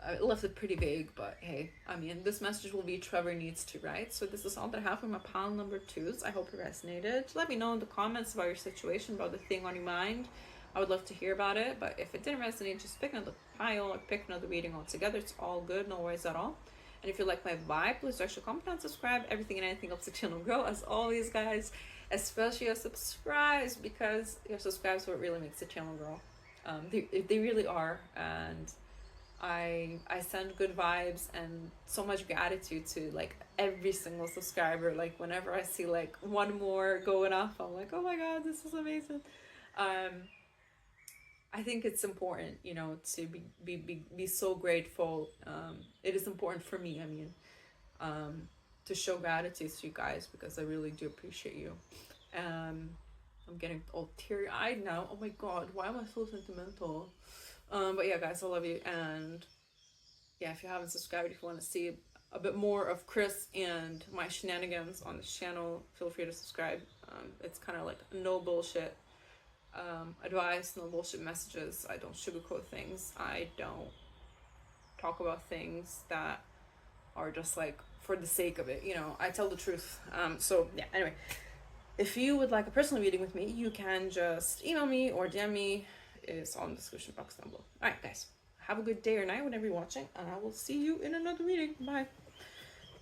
I left it pretty vague, but hey, I mean, this message will be Trevor needs to, right? So this is all that I have for my pile number 2s. I hope it resonated. Let me know in the comments about your situation, about the thing on your mind. I would love to hear about it, but if it didn't resonate, just pick another pile or pick another reading altogether. It's all good, no worries at all. And if you like my vibe, please actually comment and subscribe. Everything and anything helps the channel grow, as always, guys. Especially your subscribes, because your subscribes are what really makes the channel grow. They really are. And I send good vibes and so much gratitude to like every single subscriber. Like whenever I see like one more going off, I'm like, oh my god, this is amazing. I think it's important, you know, to be so grateful. It is important for me, I mean, to show gratitude to you guys, because I really do appreciate you. I'm getting all teary eyed now. Oh my god, why am I so sentimental? But yeah, guys, I love you. And yeah, if you haven't subscribed, if you want to see a bit more of Chris and my shenanigans on this channel, feel free to subscribe. It's kind of like no bullshit advice, no bullshit messages. I don't sugarcoat things. I don't talk about things that are just like for the sake of it, you know. I tell the truth. So yeah, anyway, if you would like a personal reading with me, you can just email me or DM me. It's on the description box down below. All right, guys, have a good day or night whenever you're watching, and I will see you in another reading. Bye.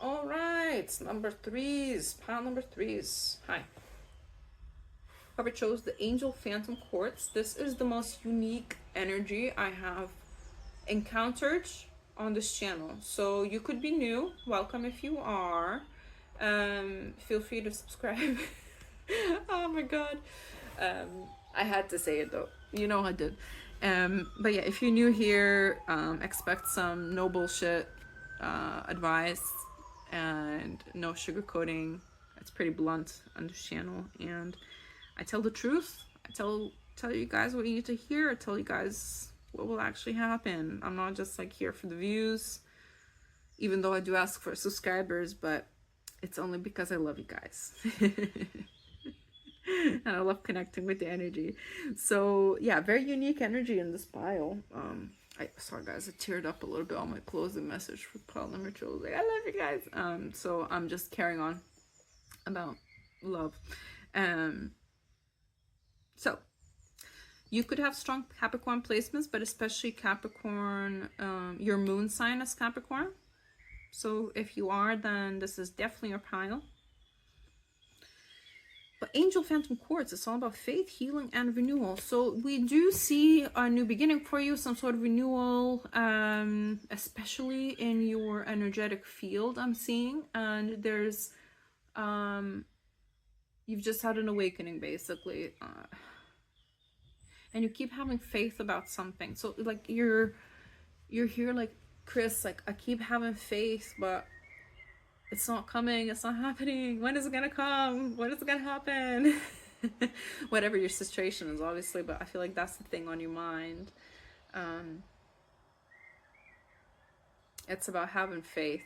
All right, number threes, pile number threes. Hi. Whoever chose the Angel Phantom Quartz, this is the most unique energy I have encountered on this channel. So you could be new. Welcome if you are. Feel free to subscribe. Oh my god. I had to say it though. You know I did. But yeah, if you're new here, expect some no bullshit advice and no sugarcoating. It's pretty blunt on this channel, and I tell the truth. I tell you guys what you need to hear. I tell you guys what will actually happen. I'm not just like here for the views, even though I do ask for subscribers, but it's only because I love you guys. And I love connecting with the energy. So yeah, very unique energy in this pile. Sorry guys, I teared up a little bit on my closing message for pile number 2. I was like, I love you guys. So I'm just carrying on about love. So you could have strong Capricorn placements, but especially Capricorn, your moon sign is Capricorn. So if you are, then this is definitely your pile. But Angel Phantom Quartz, it's all about faith, healing, and renewal. So we do see a new beginning for you, some sort of renewal, especially in your energetic field, I'm seeing. And there's, you've just had an awakening, basically. And you keep having faith about something. So like you're here like, Chris, like I keep having faith, but it's not coming, it's not happening. When is it gonna come? When is it gonna happen? Whatever your situation is, obviously, but I feel like that's the thing on your mind. It's about having faith.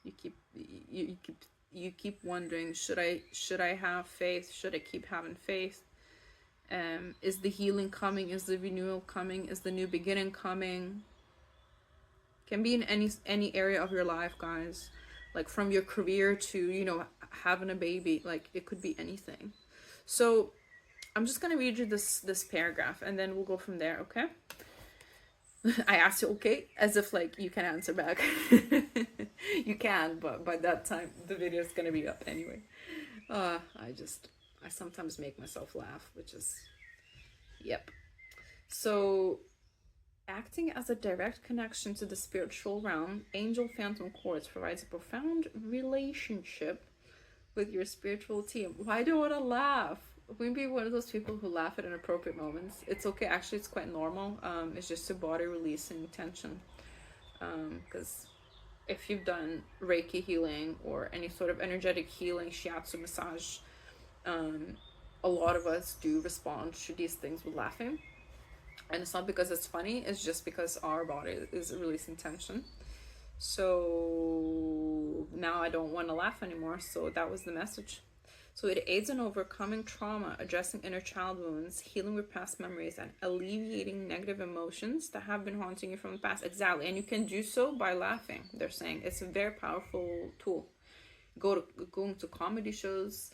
You keep wondering, should I have faith? Should I keep having faith? Is the healing coming? Is the renewal coming? Is the new beginning coming? Can be in any area of your life, guys. Like from your career to, you know, having a baby. Like it could be anything. So I'm just gonna read you this paragraph, and then we'll go from there, okay? I asked you, okay, as if like you can answer back. You can, but by that time the video is gonna be up anyway. I sometimes make myself laugh, which is, yep. So, acting as a direct connection to the spiritual realm, Angel Phantom Quartz provides a profound relationship with your spiritual team. Why do I want to laugh? Maybe one of those people who laugh at inappropriate moments. It's okay, actually it's quite normal. It's just your body releasing tension. Because if you've done Reiki healing or any sort of energetic healing, shiatsu massage, a lot of us do respond to these things with laughing. And it's not because it's funny, it's just because our body is releasing tension. So now I don't want to laugh anymore. So that was the message. So it aids in overcoming trauma, addressing inner child wounds, healing repressed memories, and alleviating negative emotions that have been haunting you from the past. Exactly. And you can do so by laughing, they're saying. It's a very powerful tool. Going to comedy shows,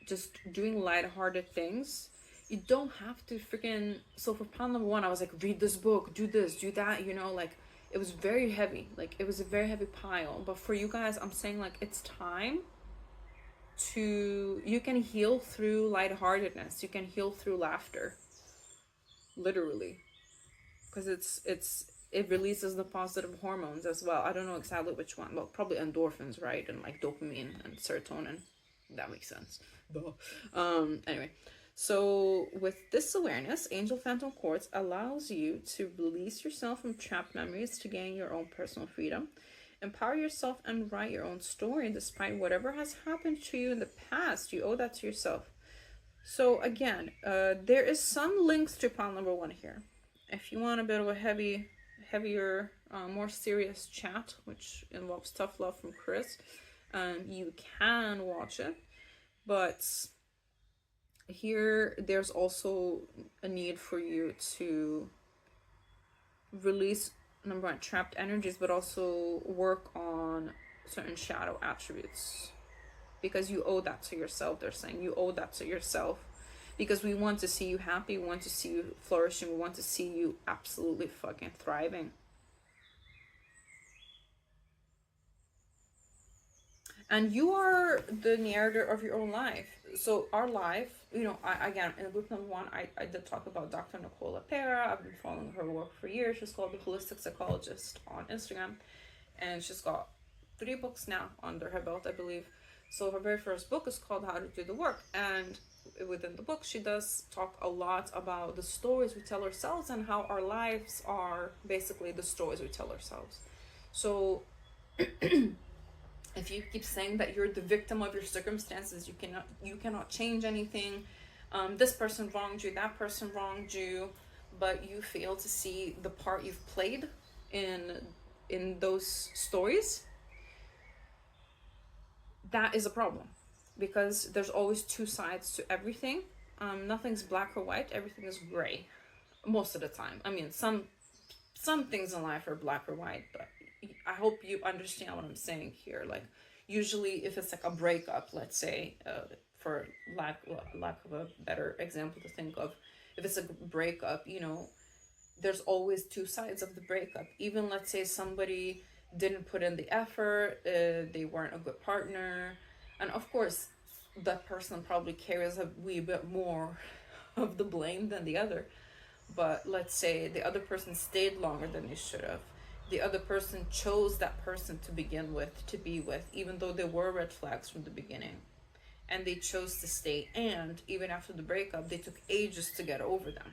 just doing lighthearted things. You don't have to freaking... So for pile number 1, I was like, read this book, do this, do that, you know, like it was very heavy. Like it was a very heavy pile. But for you guys, I'm saying like it's time to... You can heal through lightheartedness. You can heal through laughter. literally, because it releases the positive hormones as well. I don't know exactly which one. Well, probably endorphins, right? And like dopamine and serotonin. That makes sense. Anyway, so with this awareness, Angel Phantom Quartz allows you to release yourself from trapped memories to gain your own personal freedom. Empower yourself and write your own story. Despite whatever has happened to you in the past, you owe that to yourself. So again, there is some links to pile number 1 here. If you want a bit of a heavier, more serious chat, which involves tough love from Chris, you can watch it. But here, there's also a need for you to release, number 1, trapped energies, but also work on certain shadow attributes. Because you owe that to yourself, they're saying. You owe that to yourself. Because we want to see you happy, we want to see you flourishing, we want to see you absolutely fucking thriving. And you are the narrator of your own life. So our life, you know, again, in group number 1, I did talk about Dr. Nicole Pera. I've been following her work for years. She's called The Holistic Psychologist on Instagram. And she's got 3 books now under her belt, I believe. So her very first book is called How to Do the Work. And within the book, she does talk a lot about the stories we tell ourselves and how our lives are basically the stories we tell ourselves. So if you keep saying that you're the victim of your circumstances, you cannot change anything. This person wronged you, that person wronged you, but you fail to see the part you've played in those stories. That is a problem, because there's always 2 sides to everything. Nothing's black or white. Everything is gray, most of the time. I mean, some things in life are black or white, but I hope you understand what I'm saying here. Like, usually if it's like a breakup, let's say, for lack of a better example to think of, if it's a breakup, you know, there's always 2 sides of the breakup. Even, let's say, somebody didn't put in the effort, they weren't a good partner, and of course that person probably carries a wee bit more of the blame than the other. But let's say the other person stayed longer than they should have. The other person chose that person to begin with, to be with, even though there were red flags from the beginning, and they chose to stay. And even after the breakup, they took ages to get over them.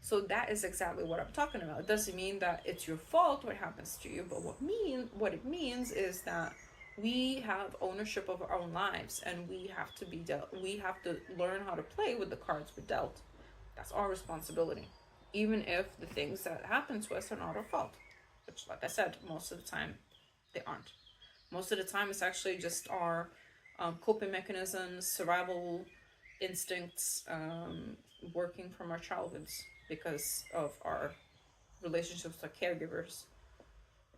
So that is exactly what I'm talking about. It doesn't mean that it's your fault what happens to you, but what it means is that we have ownership of our own lives, and we have to learn how to play with the cards we're dealt. That's our responsibility, even if the things that happen to us are not our fault, which, like I said, most of the time they aren't. Most of the time it's actually just our coping mechanisms, survival instincts, working from our childhoods, because of our relationships with caregivers,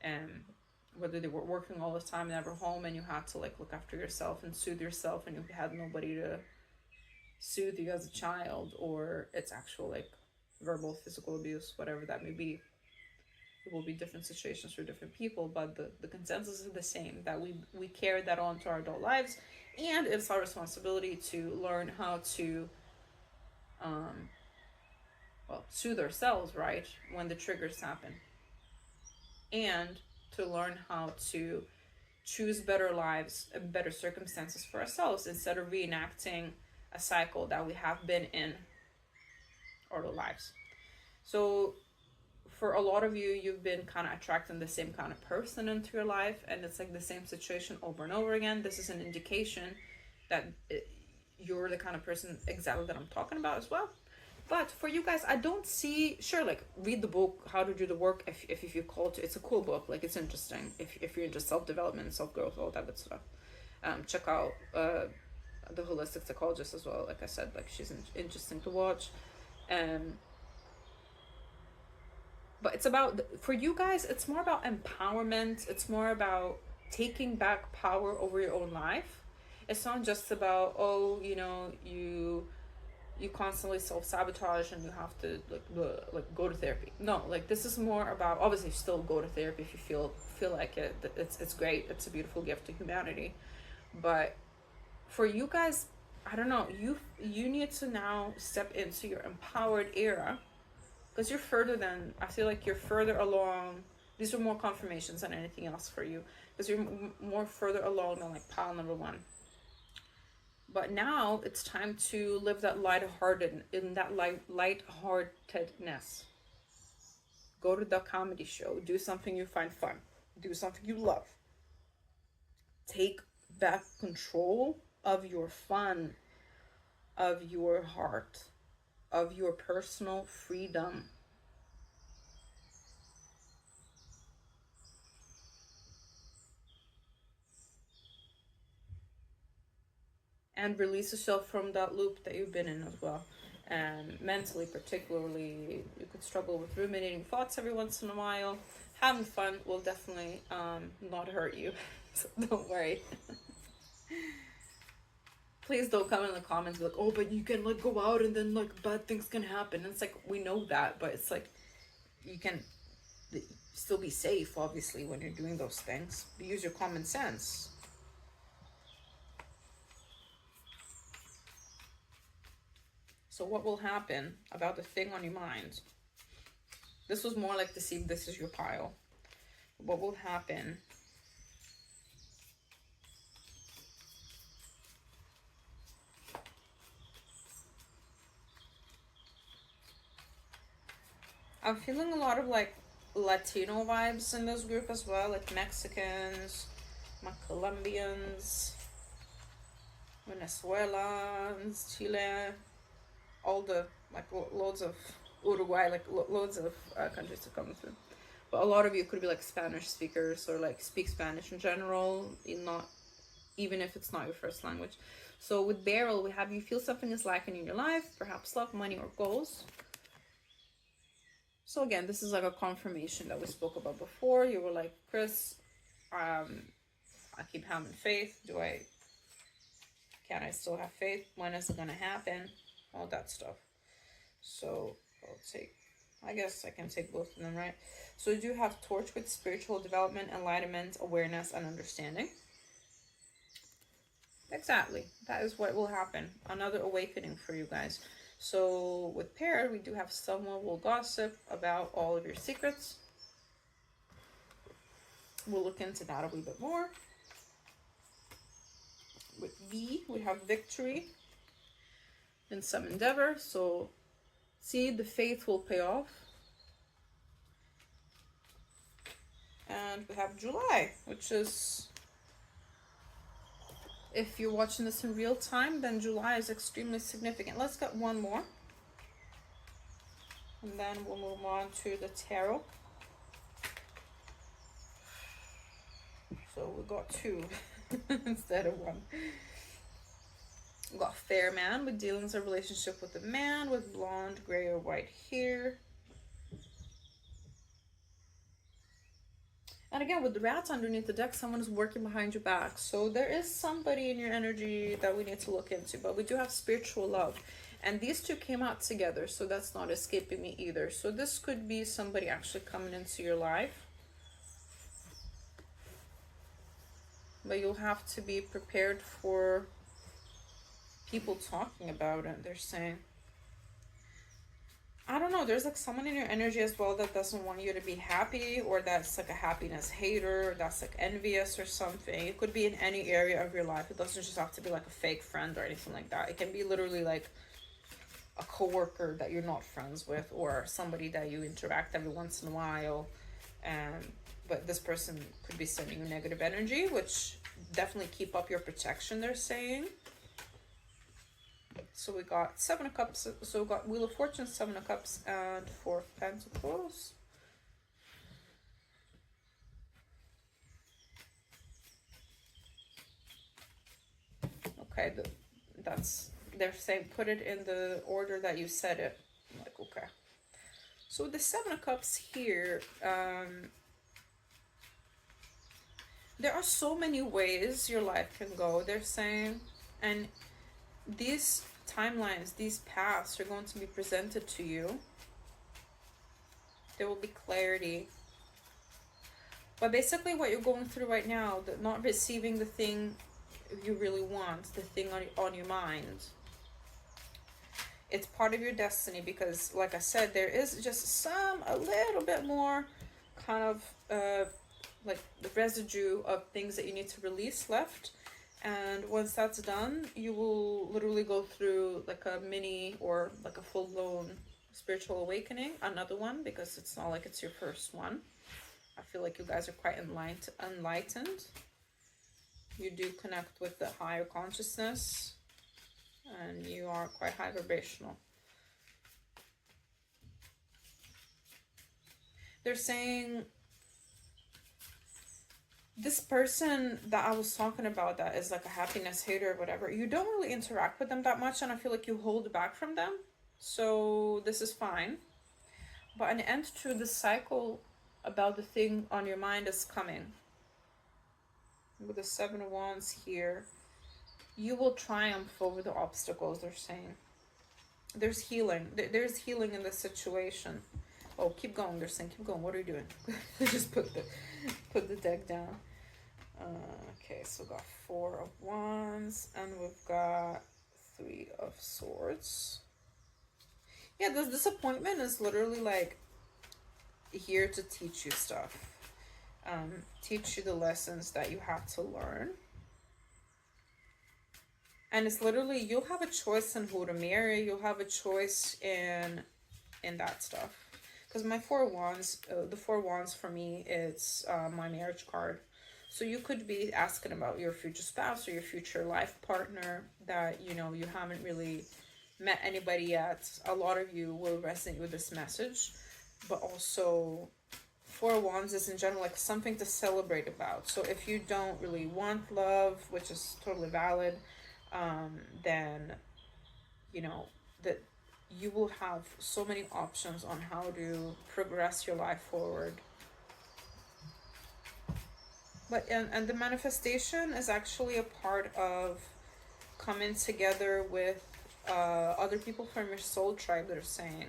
and whether they were working all the time, never home, and you had to like look after yourself and soothe yourself, and you had nobody to soothe you as a child, or it's actual like verbal, physical abuse, whatever that may be. It will be different situations for different people, but the consensus is the same, that we carry that on to our adult lives, and it's our responsibility to learn how to soothe ourselves, right, when the triggers happen, and to learn how to choose better lives and better circumstances for ourselves, instead of reenacting a cycle that we have been in our lives. So for a lot of you, you've been kind of attracting the same kind of person into your life, and it's like the same situation over and over again. This is an indication that you're the kind of person exactly that I'm talking about as well. But for you guys, I don't see, sure, like, read the book, How to Do the Work, if you call it. It's a cool book, like, it's interesting, if you're into self-development, self-growth, all that good stuff. Check out The Holistic Psychologist as well. Like I said, like, she's interesting to watch. But it's about, for you guys, it's more about empowerment. It's more about taking back power over your own life. It's not just about, oh, you know, you constantly self-sabotage and you have to like go to therapy. No, like, this is more about, obviously still go to therapy if you feel like it. It's great. It's a beautiful gift to humanity. But for you guys, I don't know, you need to now step into your empowered era, because you're further than, I feel like you're further along. These are more confirmations than anything else for you, because you're more further along than like pile number one. But now it's time to live that lightheartedness. Go to the comedy show. Do something you find fun. Do something you love. Take back control of your fun, of your heart, of your personal freedom. And release yourself from that loop that you've been in as well. And mentally, particularly, you could struggle with ruminating thoughts every once in a while. Having fun will definitely not hurt you, so don't worry. Please don't come in the comments like, oh, but you can like go out and then like bad things can happen. And it's like, we know that, but it's like, you can still be safe, obviously, when you're doing those things. Use your common sense. So what will happen about the thing on your mind? This was more like to see if this is your pile. What will happen? I'm feeling a lot of like Latino vibes in this group as well, like Mexicans, Colombians, Venezuelans, Chile, all the like loads of Uruguay, like loads of countries to come through. But a lot of you could be like Spanish speakers or like speak Spanish in general, not even if it's not your first language. So with Beryl, we have you feel something is lacking in your life, perhaps love, money, or goals. So again, this is like a confirmation that we spoke about before. You were like, Chris, I keep having faith. Can I still have faith? When is it gonna happen? All that stuff. So I guess I can take both of them, right? So you do have Torch with spiritual development, enlightenment, awareness, and understanding. Exactly. That is what will happen. Another awakening for you guys. So with Pair, we do have someone will gossip about all of your secrets. We'll look into that a wee bit more. With V, we have victory in some endeavor. So see, the faith will pay off. And we have July, which is, if you're watching this in real time, then July is extremely significant. Let's get one more. And then we'll move on to the tarot. So we got two instead of one. We got fair man with dealings or relationship with a man with blonde, gray, or white hair. And again, with the rats underneath the deck, someone is working behind your back. So there is somebody in your energy that we need to look into. But we do have spiritual love. And these two came out together, so that's not escaping me either. So this could be somebody actually coming into your life. But you'll have to be prepared for people talking about it, they're saying. I don't know, there's like someone in your energy as well that doesn't want you to be happy, or that's like a happiness hater, or that's like envious or something. It could be in any area of your life. It doesn't just have to be like a fake friend or anything like that. It can be literally like a coworker that you're not friends with, or somebody that you interact every once in a while. But this person could be sending you negative energy, which definitely keep up your protection, they're saying. So we got Seven of Cups, so we got Wheel of Fortune, Seven of Cups, and Four of Pentacles. Okay, they're saying put it in the order that you said it. I'm like, okay. So with the Seven of Cups here, there are so many ways your life can go, they're saying, and these timelines, these paths are going to be presented to you. There will be clarity. But basically what you're going through right now, not receiving the thing you really want, the thing on your mind, It's part of your destiny because, like I said, there is just a little bit more kind of like the residue of things that you need to release left. And once that's done, you will literally go through like a mini or like a full-blown spiritual awakening, another one, because it's not like it's your first one. I feel like you guys are quite enlightened. You do connect with the higher consciousness, and you are quite high vibrational. They're saying this person that I was talking about that is like a happiness hater or whatever, you don't really interact with them that much, and I feel like you hold back from them. So this is fine. But an end to the cycle about the thing on your mind is coming. With the Seven of Wands here, you will triumph over the obstacles, they're saying. There's healing. There's healing in this situation. Oh, keep going. They're saying, keep going. What are you doing? Just put the deck down. Okay, so we've got Four of Wands, and we've got Three of Swords. Yeah, this disappointment is literally like here to teach you stuff. Teach you the lessons that you have to learn. And it's literally, you'll have a choice in who to marry. You'll have a choice in that stuff. Because my Four of Wands, the Four of Wands for me, it's my marriage card. So you could be asking about your future spouse or your future life partner that, you know, you haven't really met anybody yet. A lot of you will resonate with this message. But also, Four of Wands is in general like something to celebrate about. So if you don't really want love, which is totally valid, then, you know, that you will have so many options on how to progress your life forward. But and the manifestation is actually a part of coming together with other people from your soul tribe that are saying.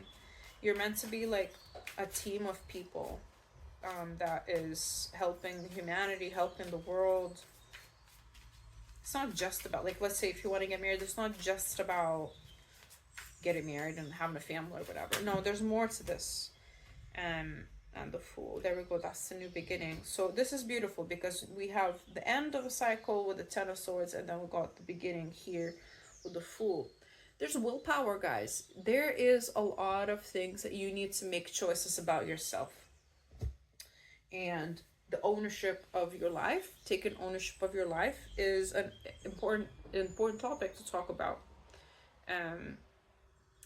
You're meant to be like a team of people that is helping humanity, helping the world. It's not just about, like, let's say if you want to get married, it's not just about getting married and having a family or whatever. No, there's more to this. And the Fool. There we go. That's the new beginning. So this is beautiful because we have the end of a cycle with the Ten of Swords, and then we got the beginning here with the Fool. There's willpower, guys. There is a lot of things that you need to make choices about yourself. And the ownership of your life, taking ownership of your life, is an important topic to talk about.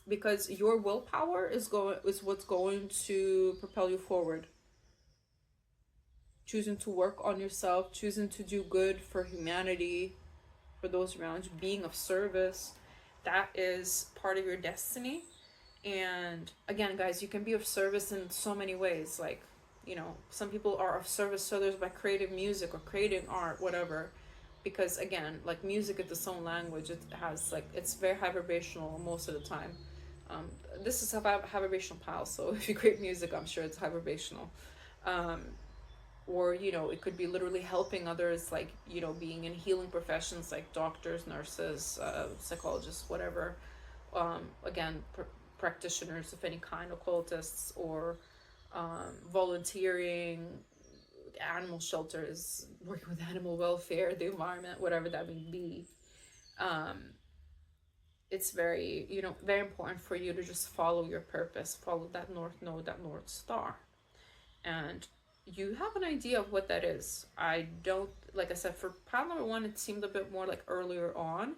Because your willpower is what's going to propel you forward. Choosing to work on yourself, choosing to do good for humanity, for those around you, being of service, that is part of your destiny. And again, guys, you can be of service in so many ways. Like, you know, some people are of service to others by creating music or creating art, whatever. Because again, like, music is its own language. It has, like, it's very high vibrational most of the time. This is a high vibrational pile, so if you create music, I'm sure it's high vibrational. Or, you know, it could be literally helping others, like, you know, being in healing professions like doctors, nurses, psychologists, whatever. Again, practitioners of any kind, occultists, or volunteering, animal shelters, working with animal welfare, the environment, whatever that may be. It's very, you know, very important for you to just follow your purpose, follow that North Node, that North Star. And you have an idea of what that is. I don't, like I said, for pile number one, it seemed a bit more like earlier on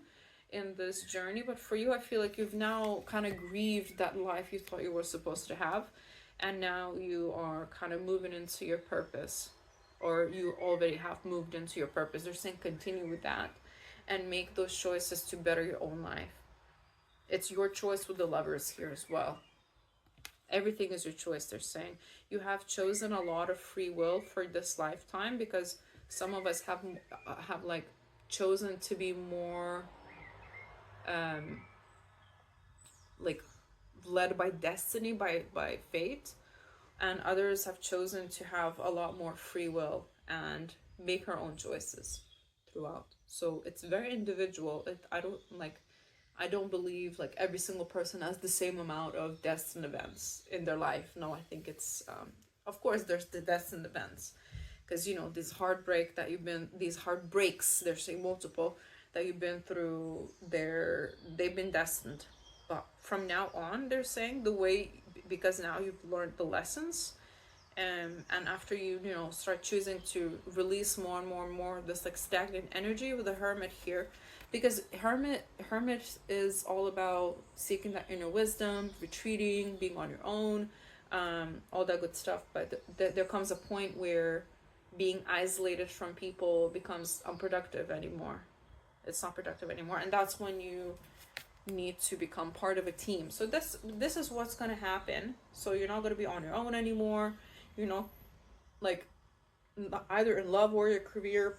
in this journey. But for you, I feel like you've now kind of grieved that life you thought you were supposed to have. And now you are kind of moving into your purpose. Or you already have moved into your purpose. They're saying continue with that and make those choices to better your own life. It's your choice with the Lovers here as well. Everything is your choice, they're saying. You have chosen a lot of free will for this lifetime, because some of us have like chosen to be more like led by destiny, by fate, and others have chosen to have a lot more free will and make our own choices throughout. So it's very individual. I don't believe like every single person has the same amount of destined events in their life. No, I think it's of course there's the destined events, because you know these heartbreaks, they're saying multiple, that you've been through, they've been destined. But from now on, they're saying the way, because now you've learned the lessons, and after you know start choosing to release more and more and more of this like stagnant energy with the hermit here, because hermit is all about seeking that inner wisdom, retreating, being on your own, all that good stuff. But there comes a point where being isolated from people becomes unproductive anymore. It's not productive anymore, and that's when you need to become part of a team. So this is what's going to happen. So you're not going to be on your own anymore, you know, like either in love or your career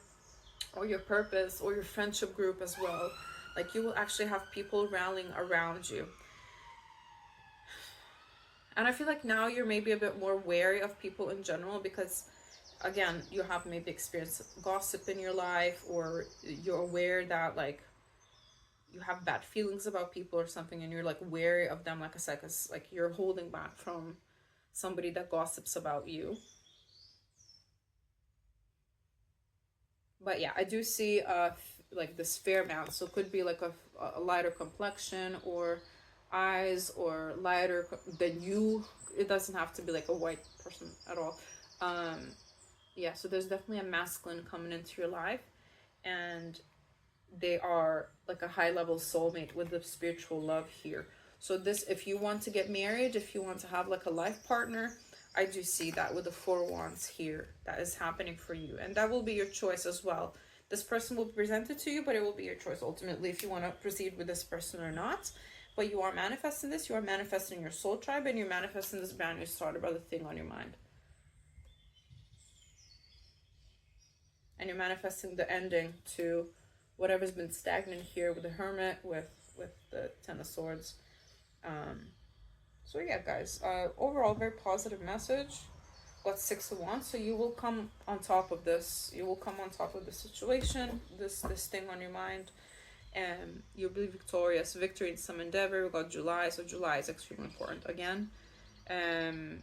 or your purpose or your friendship group as well. Like you will actually have people rallying around you. And I feel like now you're maybe a bit more wary of people in general, because again, you have maybe experienced gossip in your life, or you're aware that like you have bad feelings about people or something, and you're like wary of them, like I said, because like you're holding back from somebody that gossips about you. But yeah, I do see like this fair amount, so it could be like a lighter complexion or eyes, or lighter than you. It doesn't have to be like a white person at all. Yeah, so there's definitely a masculine coming into your life, and they are like a high level soulmate with the spiritual love here. So this, if you want to get married, if you want to have like a life partner, I do see that with the 4 wands here, that is happening for you, and that will be your choice as well. This person will be presented to you, but it will be your choice ultimately if you want to proceed with this person or not. But you are manifesting this, you are manifesting your soul tribe, and you're manifesting this brand new start about the thing on your mind. And you're manifesting the ending to whatever's been stagnant here with the hermit, with the 10 of swords. So yeah, guys, overall very positive message. Got 6 of wands, so you will come on top of this. You will come on top of the situation, this thing on your mind, and you'll be victorious. Victory in some endeavor. We got July, so July is extremely important again.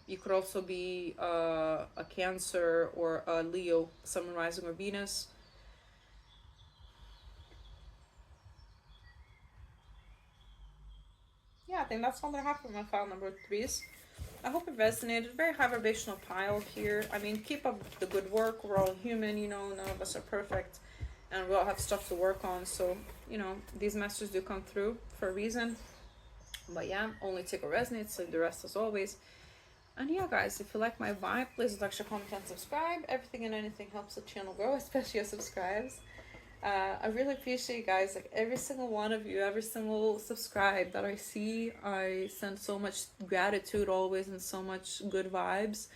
You could also be a Cancer or a Leo, Sun, Rising, or Venus. Yeah, I think that's all that happened with my file number 3s. I hope it resonated. Very high vibrational pile here. I mean, keep up the good work. We're all human, you know, none of us are perfect, and we all have stuff to work on. So, you know, these messages do come through for a reason. But yeah, only take what resonates, leave the rest as always. And yeah, guys, if you like my vibe, please like, share, comment, and subscribe. Everything and anything helps the channel grow, especially your subscribes. I really appreciate you guys, like every single one of you, every single subscribe that I see. I send so much gratitude always, and so much good vibes,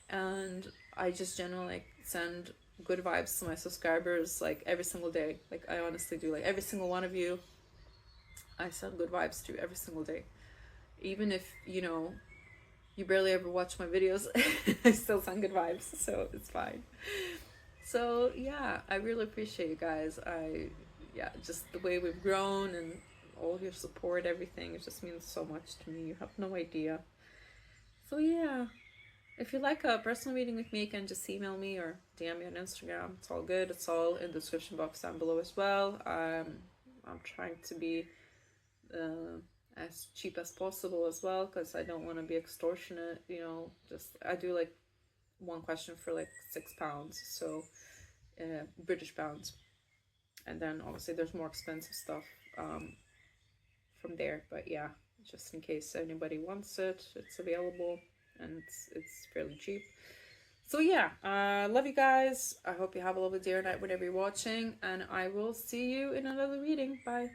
and I just generally like send good vibes to my subscribers like every single day. Like I honestly do, like every single one of you I send good vibes to every single day, even if you know you barely ever watch my videos. I still send good vibes, so it's fine. So yeah, I really appreciate you guys. Yeah, just the way we've grown and all your support, everything, it just means so much to me. You have no idea. So yeah, if you like a personal reading with me, you can just email me or DM me on Instagram. It's all good. It's all in the description box down below as well. I'm trying to be as cheap as possible as well, because I don't want to be extortionate, you know. Just I do like one question for like £6, so British pounds, and then obviously there's more expensive stuff from there. But yeah, just in case anybody wants it, it's available, and it's fairly cheap. So yeah, love you guys. I hope you have a lovely day or night whenever you're watching, and I will see you in another reading. Bye.